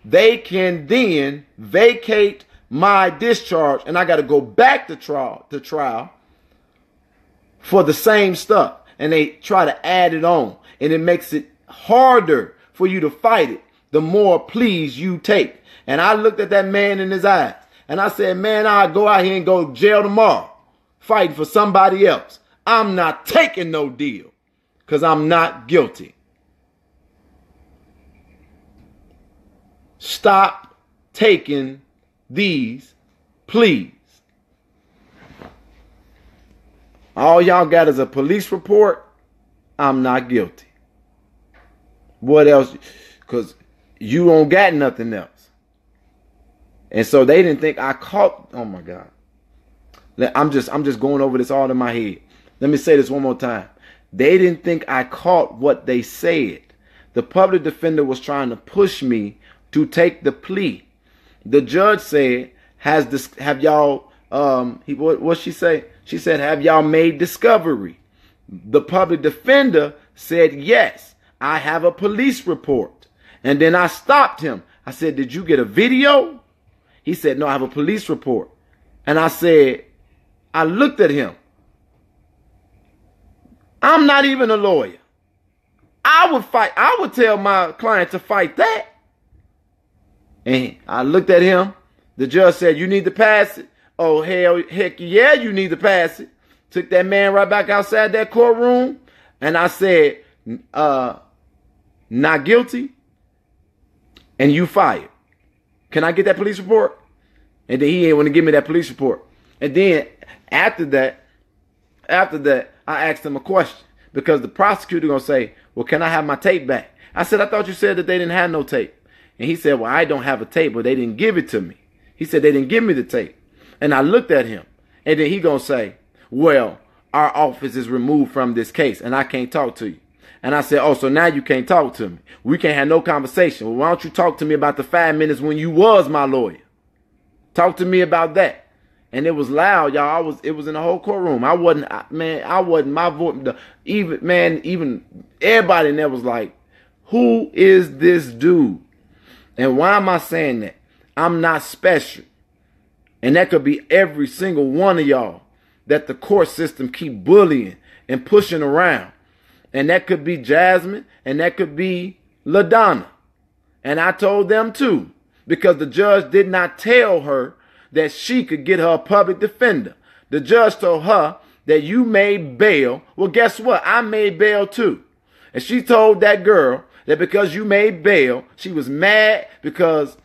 they can then vacate my discharge and I got to go back to trial for the same stuff. And they try to add it on, and it makes it harder for you to fight it the more pleas you take. And I looked at that man in his eyes and I said, man, I'll go out here and go to jail tomorrow fighting for somebody else. I'm not taking no deal because I'm not guilty. Stop taking these pleas. All y'all got is a police report. I'm not guilty. What else? Because you don't got nothing else. And so they didn't think I caught. Oh my God. I'm just going over this all in my head. Let me say this one more time. They didn't think I caught what they said. The public defender was trying to push me to take the plea. The judge said, have y'all, what'd she say? She said, have y'all made discovery? The public defender said, yes, I have a police report. And then I stopped him. I said, did you get a video? He said, no, I have a police report. And I said, I looked at him. I'm not even a lawyer. I would tell my client to fight that. And I looked at him. The judge said, you need to pass it. Oh, heck yeah, you need to pass it. Took that man right back outside that courtroom. And I said, not guilty. And you fired. Can I get that police report? And then he ain't want to give me that police report. And then after that, I asked him a question because the prosecutor gonna say, well, can I have my tape back? I said, I thought you said that they didn't have no tape. And he said, well, I don't have a tape, but they didn't give it to me. He said, they didn't give me the tape. And I looked at him and then he gonna say, well, our office is removed from this case and I can't talk to you. And I said, oh, so now you can't talk to me. We can't have no conversation. Well, why don't you talk to me about the 5 minutes when you was my lawyer? Talk to me about that. And it was loud, y'all. It was in the whole courtroom. I wasn't my voice. Even everybody in there was like, who is this dude? And why am I saying that? I'm not special. And that could be every single one of y'all that the court system keep bullying and pushing around. And that could be Jasmine, and that could be LaDonna. And I told them too, because the judge did not tell her that she could get her a public defender. The judge told her that you made bail. Well, guess what? I made bail too. And she told that girl that because you made bail, she was mad because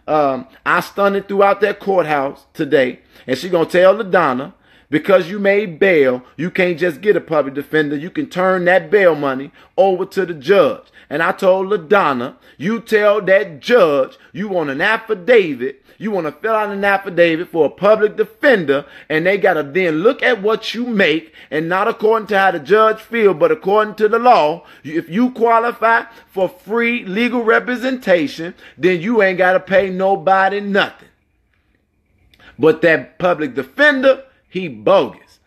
I stunted throughout that courthouse today. And she gonna tell LaDonna Because you made bail, you can't just get a public defender. You can turn that bail money over to the judge. And I told LaDonna, you tell that judge you want an affidavit. You want to fill out an affidavit for a public defender, and they got to then look at what you make, and not according to how the judge feels, but according to the law. If you qualify for free legal representation, then you ain't got to pay nobody nothing. But that public defender, he bogus.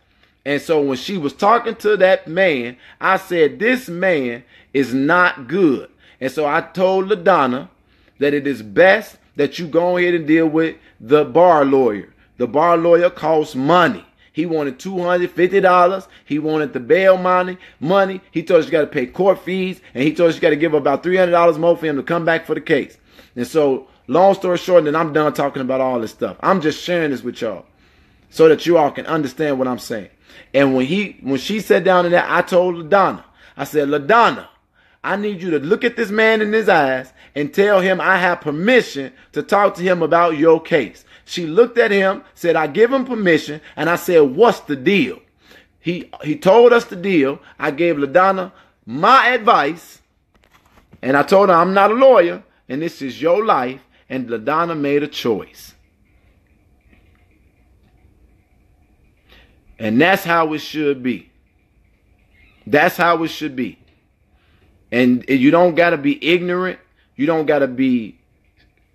And so when she was talking to that man, I said, this man is not good. And so I told LaDonna that it is best that you go ahead and deal with the bar lawyer. The bar lawyer costs money. He wanted $250. He wanted the bail money. He told us you got to pay court fees. And he told us you got to give about $300 more for him to come back for the case. And so, long story short, and then I'm done talking about all this stuff. I'm just sharing this with y'all so that you all can understand what I'm saying. And when she sat down in there, I told LaDonna, I said, LaDonna, I need you to look at this man in his eyes and tell him I have permission to talk to him about your case. She looked at him, said, I give him permission. And I said, what's the deal? He told us the deal. I gave LaDonna my advice. And I told her I'm not a lawyer and this is your life. And LaDonna made a choice. And that's how it should be. That's how it should be. And you don't got to be ignorant. You don't got to be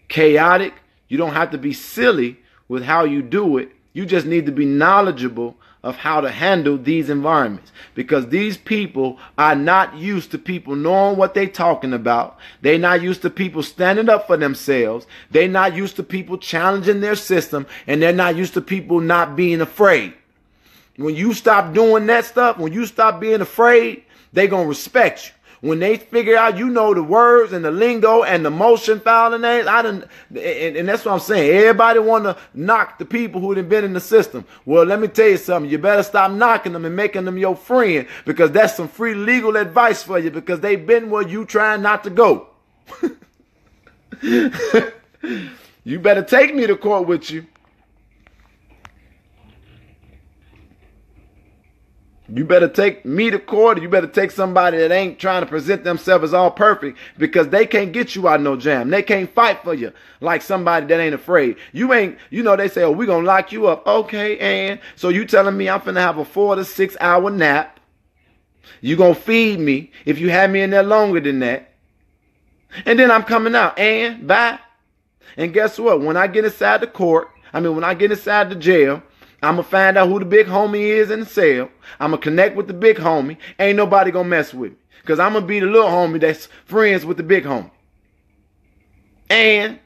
chaotic. You don't have to be silly with how you do it. You just need to be knowledgeable of how to handle these environments. Because these people are not used to people knowing what they're talking about. They're not used to people standing up for themselves. They're not used to people challenging their system. And they're not used to people not being afraid. When you stop doing that stuff, when you stop being afraid, they're going to respect you. When they figure out you know the words and the lingo and the motion filing names, and that's what I'm saying. Everybody want to knock the people who done been in the system. Well, let me tell you something. You better stop knocking them and making them your friend, because that's some free legal advice for you, because they've been where you trying not to go. You better take me to court with you. You better take me to court. You better take somebody that ain't trying to present themselves as all perfect, because they can't get you out no jam. They can't fight for you like somebody that ain't afraid. You ain't, they say, oh, we're going to lock you up. Okay, and so you telling me I'm finna have a 4 to 6 hour nap. You going to feed me if you have me in there longer than that. And then I'm coming out and bye. And guess what? When I get inside the court, when I get inside the jail, I'm going to find out who the big homie is in the cell. I'm going to connect with the big homie. Ain't nobody going to mess with me, because I'm going to be the little homie that's friends with the big homie. And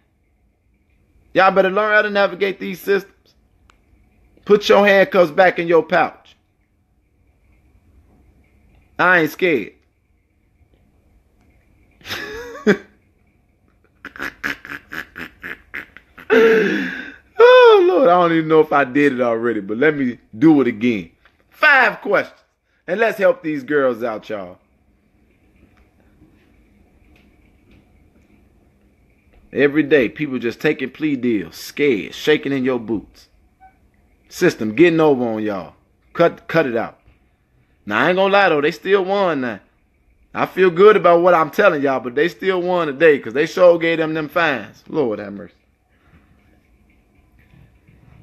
y'all better learn how to navigate these systems. Put your handcuffs back in your pouch. I ain't scared. Oh, Lord, I don't even know if I did it already, but let me do it again. 5 questions. And let's help these girls out, y'all. Every day, people just taking plea deals, scared, shaking in your boots. System getting over on y'all. Cut it out. Now, I ain't gonna lie, though. They still won now. I feel good about what I'm telling y'all, but they still won today, because they sure gave them fines. Lord have mercy.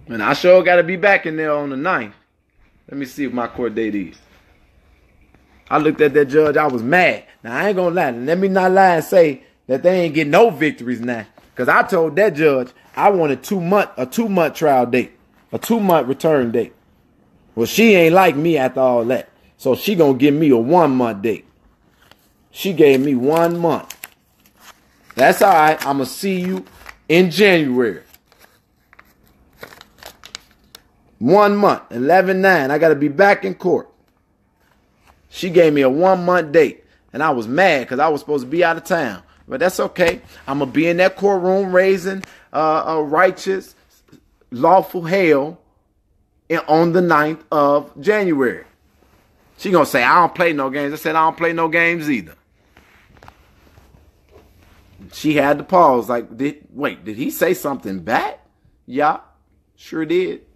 And I sure got to be back in there on the 9th. Let me see if my court date is. I looked at that judge. I was mad. Now, I ain't going to lie. Let me not lie and say that they ain't getting no victories now. Because I told that judge I wanted a 2-month trial date. A 2-month return date. Well, she ain't like me after all that. So she going to give me a 1-month date. She gave me 1 month. That's all right. I'm going to see you in January. 1 month, 11/9. I got to be back in court. She gave me a 1-month date, and I was mad because I was supposed to be out of town. But that's okay. I'm going to be in that courtroom raising a righteous, lawful hell on the 9th of January. She going to say, I don't play no games. I said, I don't play no games either. She had to pause like, did he say something back? Yeah, sure did.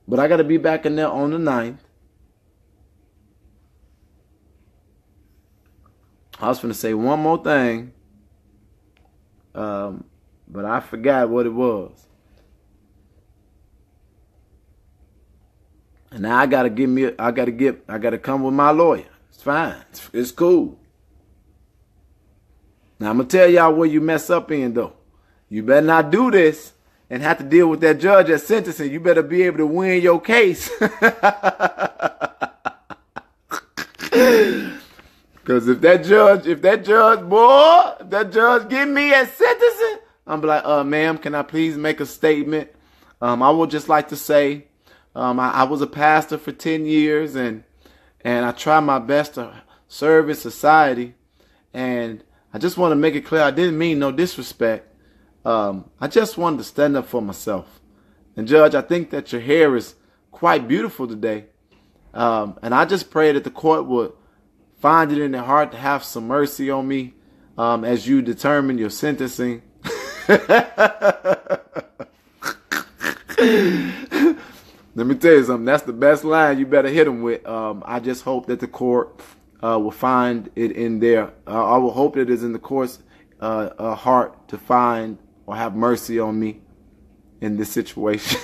But I got to be back in there on the 9th. I was going to say one more thing, but I forgot what it was. And now I gotta come with my lawyer. It's fine. It's cool. Now I'm gonna tell y'all where you mess up in though. You better not do this and have to deal with that judge at sentencing. You better be able to win your case. Cause if that judge get me at sentencing, I'm be like, ma'am, can I please make a statement? I would just like to say, I was a pastor for 10 years and I try my best to serve in society. And I just want to make it clear, I didn't mean no disrespect. I just wanted to stand up for myself. And Judge, I think that your hair is quite beautiful today. And I just pray that the court would find it in their heart to have some mercy on me as you determine your sentencing. Let me tell you something. That's the best line you better hit them with. I just hope that the court will find it in there. I will hope that it is in the court's heart to find or have mercy on me in this situation.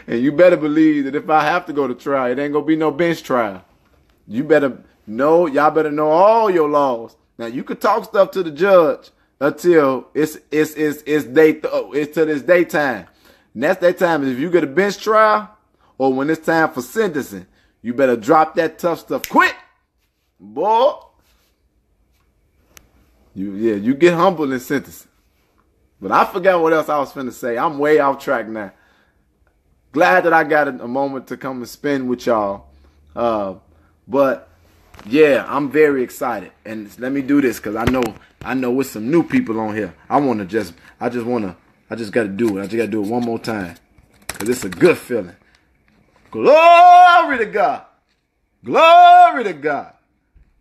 And you better believe that if I have to go to trial, it ain't gonna be no bench trial. You better know, y'all better know all your laws. Now you could talk stuff to the judge until it's till it's daytime. And that's daytime. If you get a bench trial or when it's time for sentencing, you better drop that tough stuff quick, boy. You get humble in sentencing. But I forgot what else I was finna say. I'm way off track now. Glad that I got a moment to come and spend with y'all. But yeah, I'm very excited. And let me do this because I know with some new people on here. I just got to do it. I just got to do it one more time because it's a good feeling. Glory to God. Glory to God.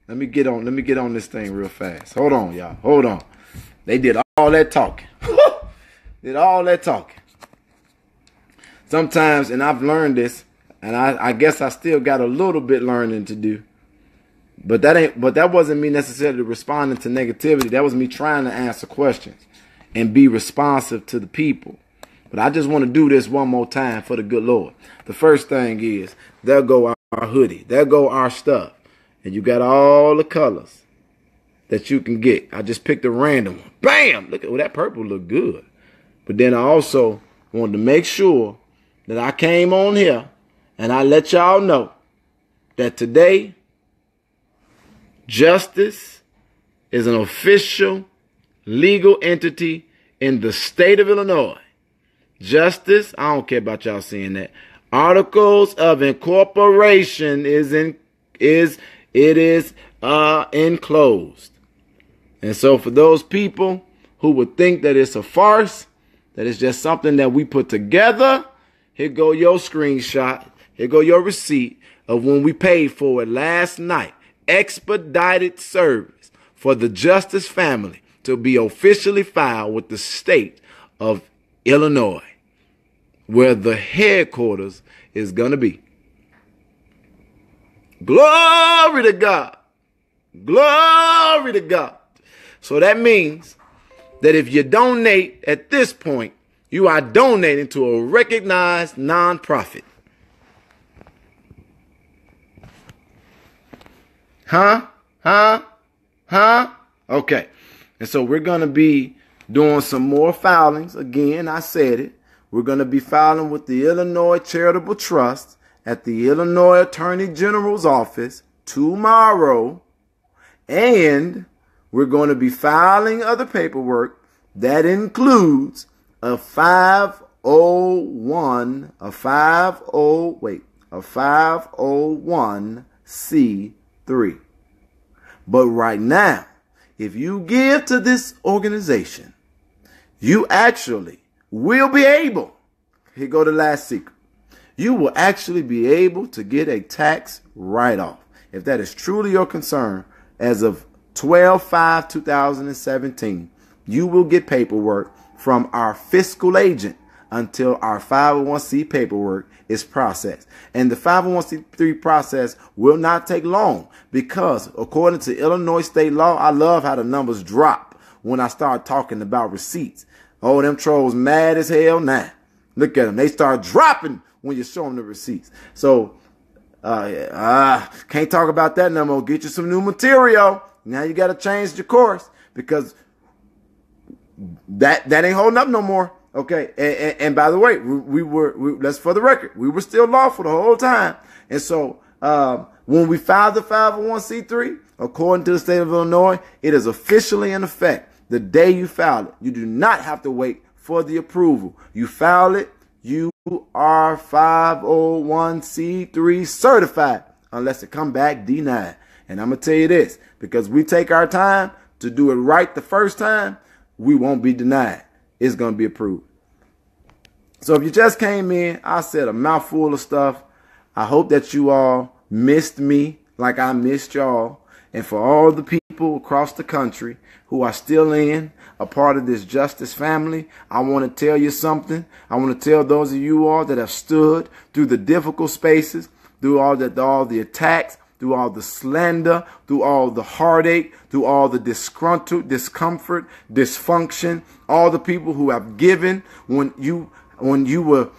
Let me get on this thing real fast. Hold on, y'all. Hold on. They did all that talking. Did all that talking. Sometimes, and I've learned this, and I guess I still got a little bit learning to do. But that wasn't me necessarily responding to negativity. That was me trying to answer questions and be responsive to the people. But I just want to do this one more time for the good Lord. The first thing is, there go our hoodie. There go our stuff. And you got all the colors that you can get. I just picked a random one. Bam! Look at that purple look good. But then I also wanted to make sure that I came on here and I let y'all know that today, Justice is an official legal entity in the state of Illinois. Justice, I don't care about y'all seeing that. Articles of incorporation is enclosed. And so for those people who would think that it's a farce, that it's just something that we put together, here go your screenshot. Here go your receipt of when we paid for it last night. Expedited service for the Justice family to be officially filed with the state of Illinois, where the headquarters is going to be. Glory to God. Glory to God. So that means that if you donate at this point, you are donating to a recognized nonprofit. Huh? Okay. And so we're going to be doing some more filings. Again, I said it. We're going to be filing with the Illinois Charitable Trust at the Illinois Attorney General's office tomorrow. And we're going to be filing other paperwork that includes a 501c3. But right now, if you give to this organization, you actually will be able, here go the last secret, you will actually be able to get a tax write-off. If that is truly your concern, as of 12/5/2017, you will get paperwork from our fiscal agent until our 501c paperwork is processed. And the 501c3 process will not take long because according to Illinois state law, I love how the numbers drop when I start talking about receipts. Oh, them trolls mad as hell now. Look at them. They start dropping when you show them the receipts. So, can't talk about that no more. Get you some new material. Now you got to change your course because that ain't holding up no more. Okay. And by the way, that's for the record. We were still lawful the whole time. And so, when we filed the 501c3, according to the state of Illinois, it is officially in effect the day you filed it. You do not have to wait for the approval. You file it. You are 501c3 certified unless it come back denied. And I'm going to tell you this, because we take our time to do it right the first time, we won't be denied. It's going to be approved. So if you just came in, I said a mouthful of stuff. I hope that you all missed me like I missed y'all. And for all the people across the country who are still a part of this justice family, I want to tell you something. I want to tell those of you all that have stood through the difficult spaces, through all the attacks, through all the slander, through all the heartache, through all the disgruntled, discomfort, dysfunction, all the people who have given when you were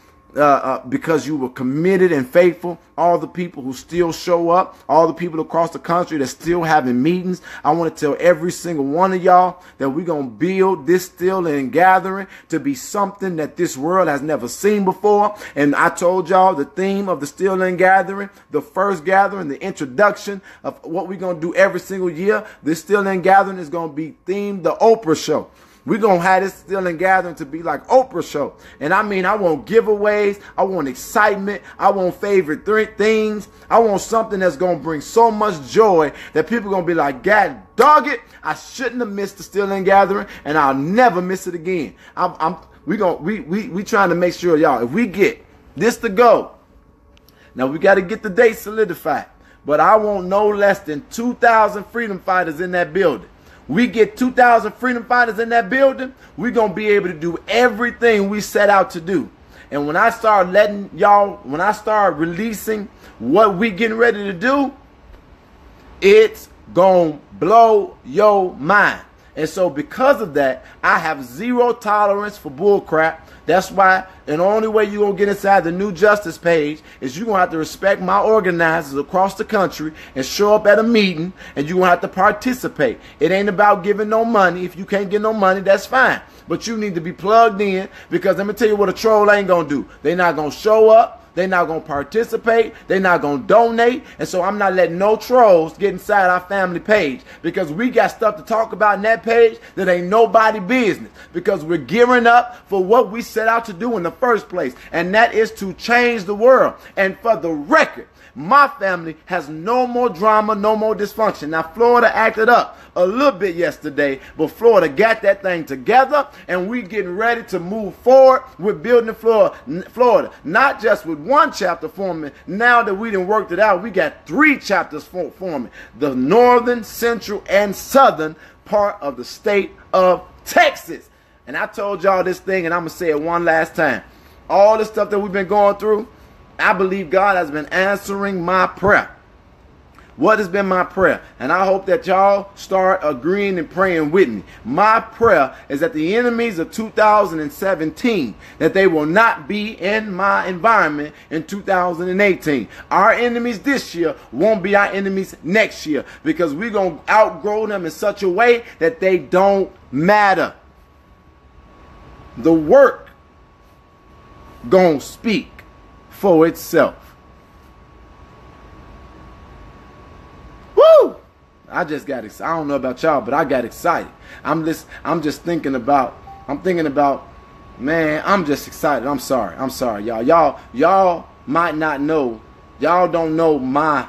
because you were committed and faithful, all the people who still show up, all the people across the country that still having meetings. I want to tell every single one of y'all that we're going to build this Still and Gathering to be something that this world has never seen before. And I told y'all the theme of the Still and Gathering, the first gathering, the introduction of what we're going to do every single year. This Still and Gathering is going to be themed the Oprah Show. We're going to have this Still and Gathering to be like Oprah Show. And I mean, I want giveaways. I want excitement. I want favorite things. I want something that's going to bring so much joy that people are going to be like, God dog it, I shouldn't have missed the Still and Gathering, and I'll never miss it again. We trying to make sure, y'all, if we get this to go, now we got to get the date solidified. But I want no less than 2,000 freedom fighters in that building. We get 2,000 freedom fighters in that building, we're going to be able to do everything we set out to do. And when I start releasing what we getting ready to do, it's going to blow your mind. And so because of that, I have zero tolerance for bull crap. That's why, and the only way you're going to get inside the New Justice page is you're going to have to respect my organizers across the country and show up at a meeting, and you're going to have to participate. It ain't about giving no money. If you can't get no money, that's fine. But you need to be plugged in, because let me tell you what a troll ain't going to do. They're not going to show up. They're not going to participate. They're not going to donate. And so I'm not letting no trolls get inside our family page, because we got stuff to talk about in that page that ain't nobody business, because we're gearing up for what we set out to do in the first place. And that is to change the world. And for the record, my family has no more drama, no more dysfunction. Now, Florida acted up a little bit yesterday, but Florida got that thing together, and we getting ready to move forward with building Florida. Not just with one chapter forming. Now that we done worked it out, we got 3 chapters forming. The northern, central, and southern part of the state of Texas. And I told y'all this thing, and I'm going to say it one last time. All the stuff that we've been going through, I believe God has been answering my prayer. What has been my prayer? And I hope that y'all start agreeing and praying with me. My prayer is that the enemies of 2017, that they will not be in my environment in 2018. Our enemies this year won't be our enemies next year, because we're going to outgrow them in such a way that they don't matter. The work gonna speak for itself. Woo! I just got excited. I don't know about y'all, but I got excited. I'm just thinking about, man, I'm just excited. I'm sorry, y'all. Y'all might not know. Y'all don't know my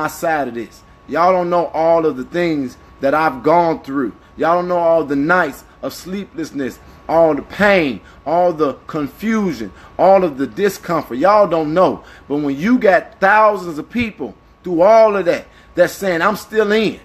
side of this. Y'all don't know all of the things that I've gone through. Y'all don't know all the nights of sleeplessness, all the pain, all the confusion, all of the discomfort. Y'all don't know. But when you got thousands of people through all of that, that's saying, I'm still in.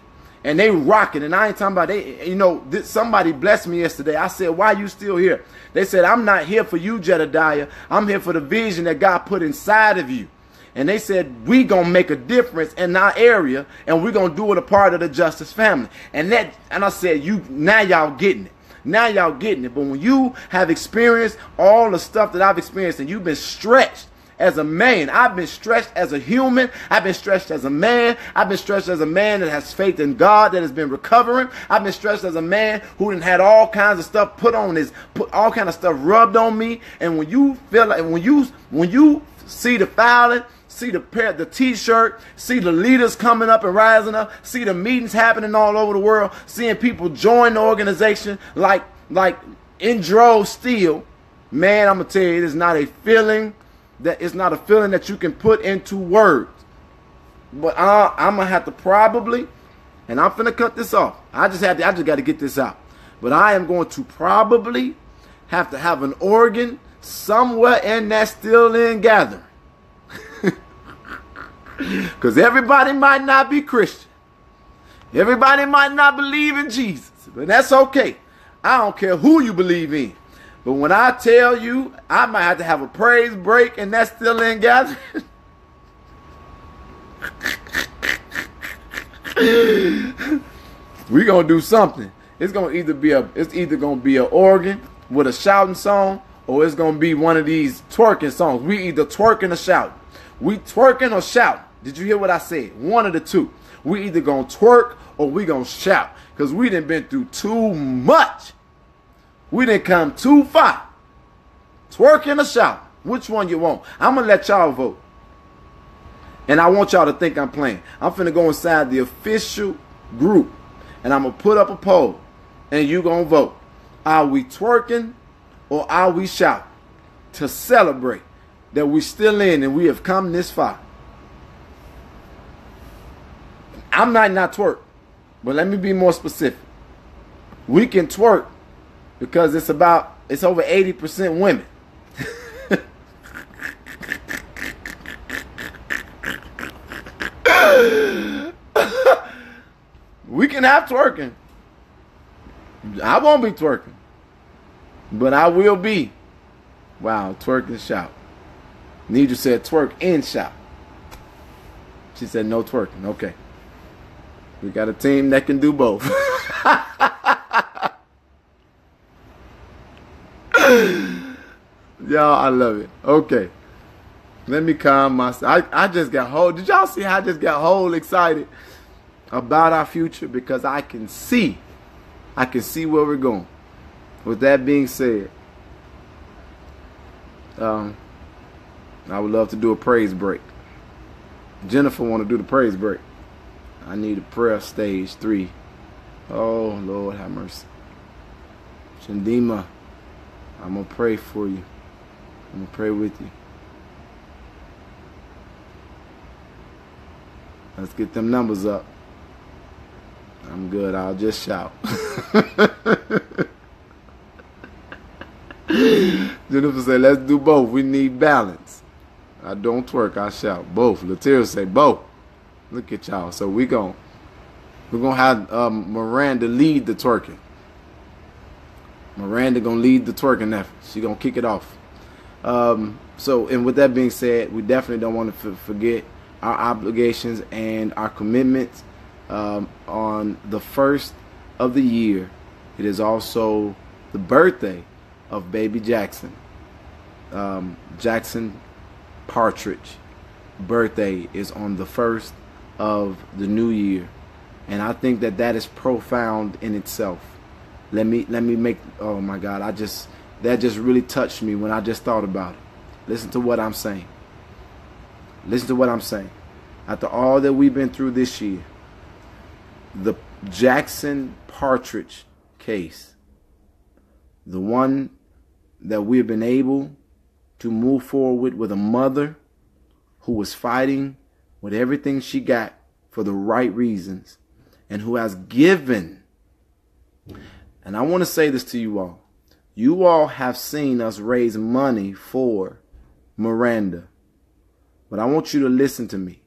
And they rocking, and I ain't talking about they. You know, somebody blessed me yesterday. I said, "Why you still here?" They said, "I'm not here for you, Jedediah. I'm here for the vision that God put inside of you." And they said, "We gonna make a difference in our area, and we gonna do it a part of the Justice family." And I said, now y'all getting it. Now y'all getting it. But when you have experienced all the stuff that I've experienced, and you've been stretched as a man, I've been stretched as a human, I've been stretched as a man, I've been stretched as a man that has faith in God, that has been recovering, I've been stretched as a man who done had all kinds of stuff put all kind of stuff rubbed on me. And when you feel like, when you see the filing, see the t-shirt, see the leaders coming up and rising up, see the meetings happening all over the world, seeing people join the organization like in droves still, man, I'm gonna tell you, it is not a feeling that you can put into words. But I'm gonna have to probably, and I'm finna cut this off. I just got to get this out. But I am going to probably have to have an organ somewhere in that still in gathering. Because everybody might not be Christian. Everybody might not believe in Jesus. But that's okay. I don't care who you believe in. But when I tell you, I might have to have a praise break and that's still in gathering. We're going to do something. It's either going to be an organ with a shouting song, or it's going to be one of these twerking songs. We either twerking or shouting. We twerking or shouting. Did you hear what I said? One of the two. We either going to twerk or we going to shout. Because we done been through too much. We done come too far. Twerking or shouting. Which one you want? I'm going to let y'all vote. And I want y'all to think I'm playing. I'm finna go inside the official group. And I'm going to put up a poll. And you going to vote. Are we twerking or are we shouting? To celebrate that we still in and we have come this far. I might not twerk, but let me be more specific. We can twerk because it's over 80% women. We can have twerking. I won't be twerking, but I will be. Wow, twerk and shout. Nidra said twerk and shout. She said no twerking. Okay. We got a team that can do both. Y'all, I love it. Okay. Let me calm myself. I just got whole. Did y'all see how I just got whole excited about our future? Because I can see where we're going. With that being said, I would love to do a praise break. Jennifer want to do the praise break. I need a prayer stage 3. Oh, Lord, have mercy. Shandima, I'm going to pray for you. I'm going to pray with you. Let's get them numbers up. I'm good. I'll just shout. Jennifer said, let's do both. We need balance. I don't twerk. I shout. Both. Latira say both. Look at y'all. So we're gonna have Miranda lead the twerking. Miranda gonna lead the twerking effort. She gonna kick it off. So, and with that being said, we definitely don't want to forget our obligations and our commitments. On the 1st of the year, it is also the birthday of baby Jackson. Jackson Partridge birthday is on the 1st of the new year, and I think that is profound in itself. Let me make, oh my God, that just really touched me when I just thought about it. Listen to what I'm saying. Listen to what I'm saying. After all that we've been through this year, the Jackson Partridge case, the one that we've been able to move forward with a mother who was fighting with everything she got for the right reasons, and who has given. And I want to say this to you all. You all have seen us raise money for Miranda. But I want you to listen to me.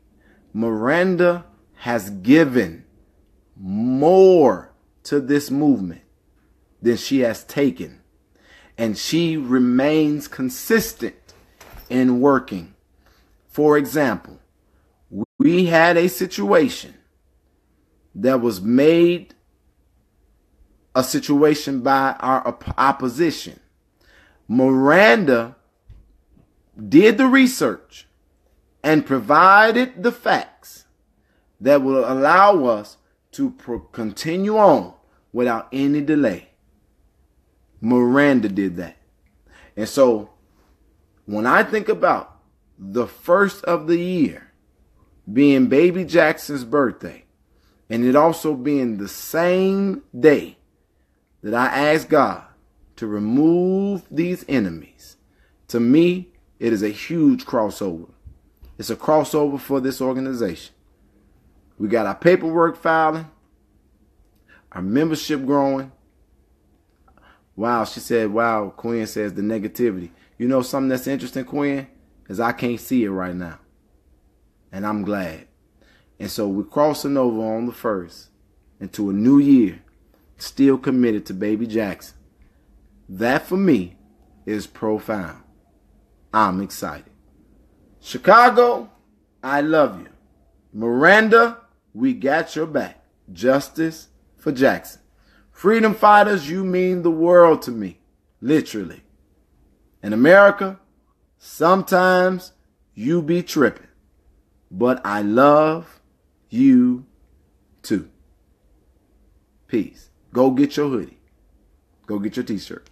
Miranda has given more to this movement than she has taken. And she remains consistent in working. For example, we had a situation that was made a situation by our opposition. Miranda did the research and provided the facts that will allow us to continue on without any delay. Miranda did that. And so when I think about the first of the year being Baby Jackson's birthday, and it also being the same day that I asked God to remove these enemies, to me, it is a huge crossover. It's a crossover for this organization. We got our paperwork filing, our membership growing. Wow, she said, wow, Quinn says the negativity. You know something that's interesting, Quinn, is I can't see it right now. And I'm glad. And so we're crossing over on the 1st into a new year, still committed to Baby Jackson. That for me is profound. I'm excited. Chicago, I love you. Miranda, we got your back. Justice for Jackson. Freedom fighters, you mean the world to me. Literally. In America, sometimes you be tripping. But I love you too. Peace. Go get your hoodie. Go get your t-shirt.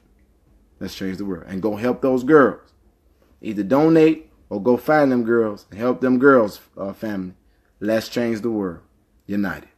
Let's change the world. And go help those girls. Either donate or go find them girls and help them girls' family. Let's change the world. United.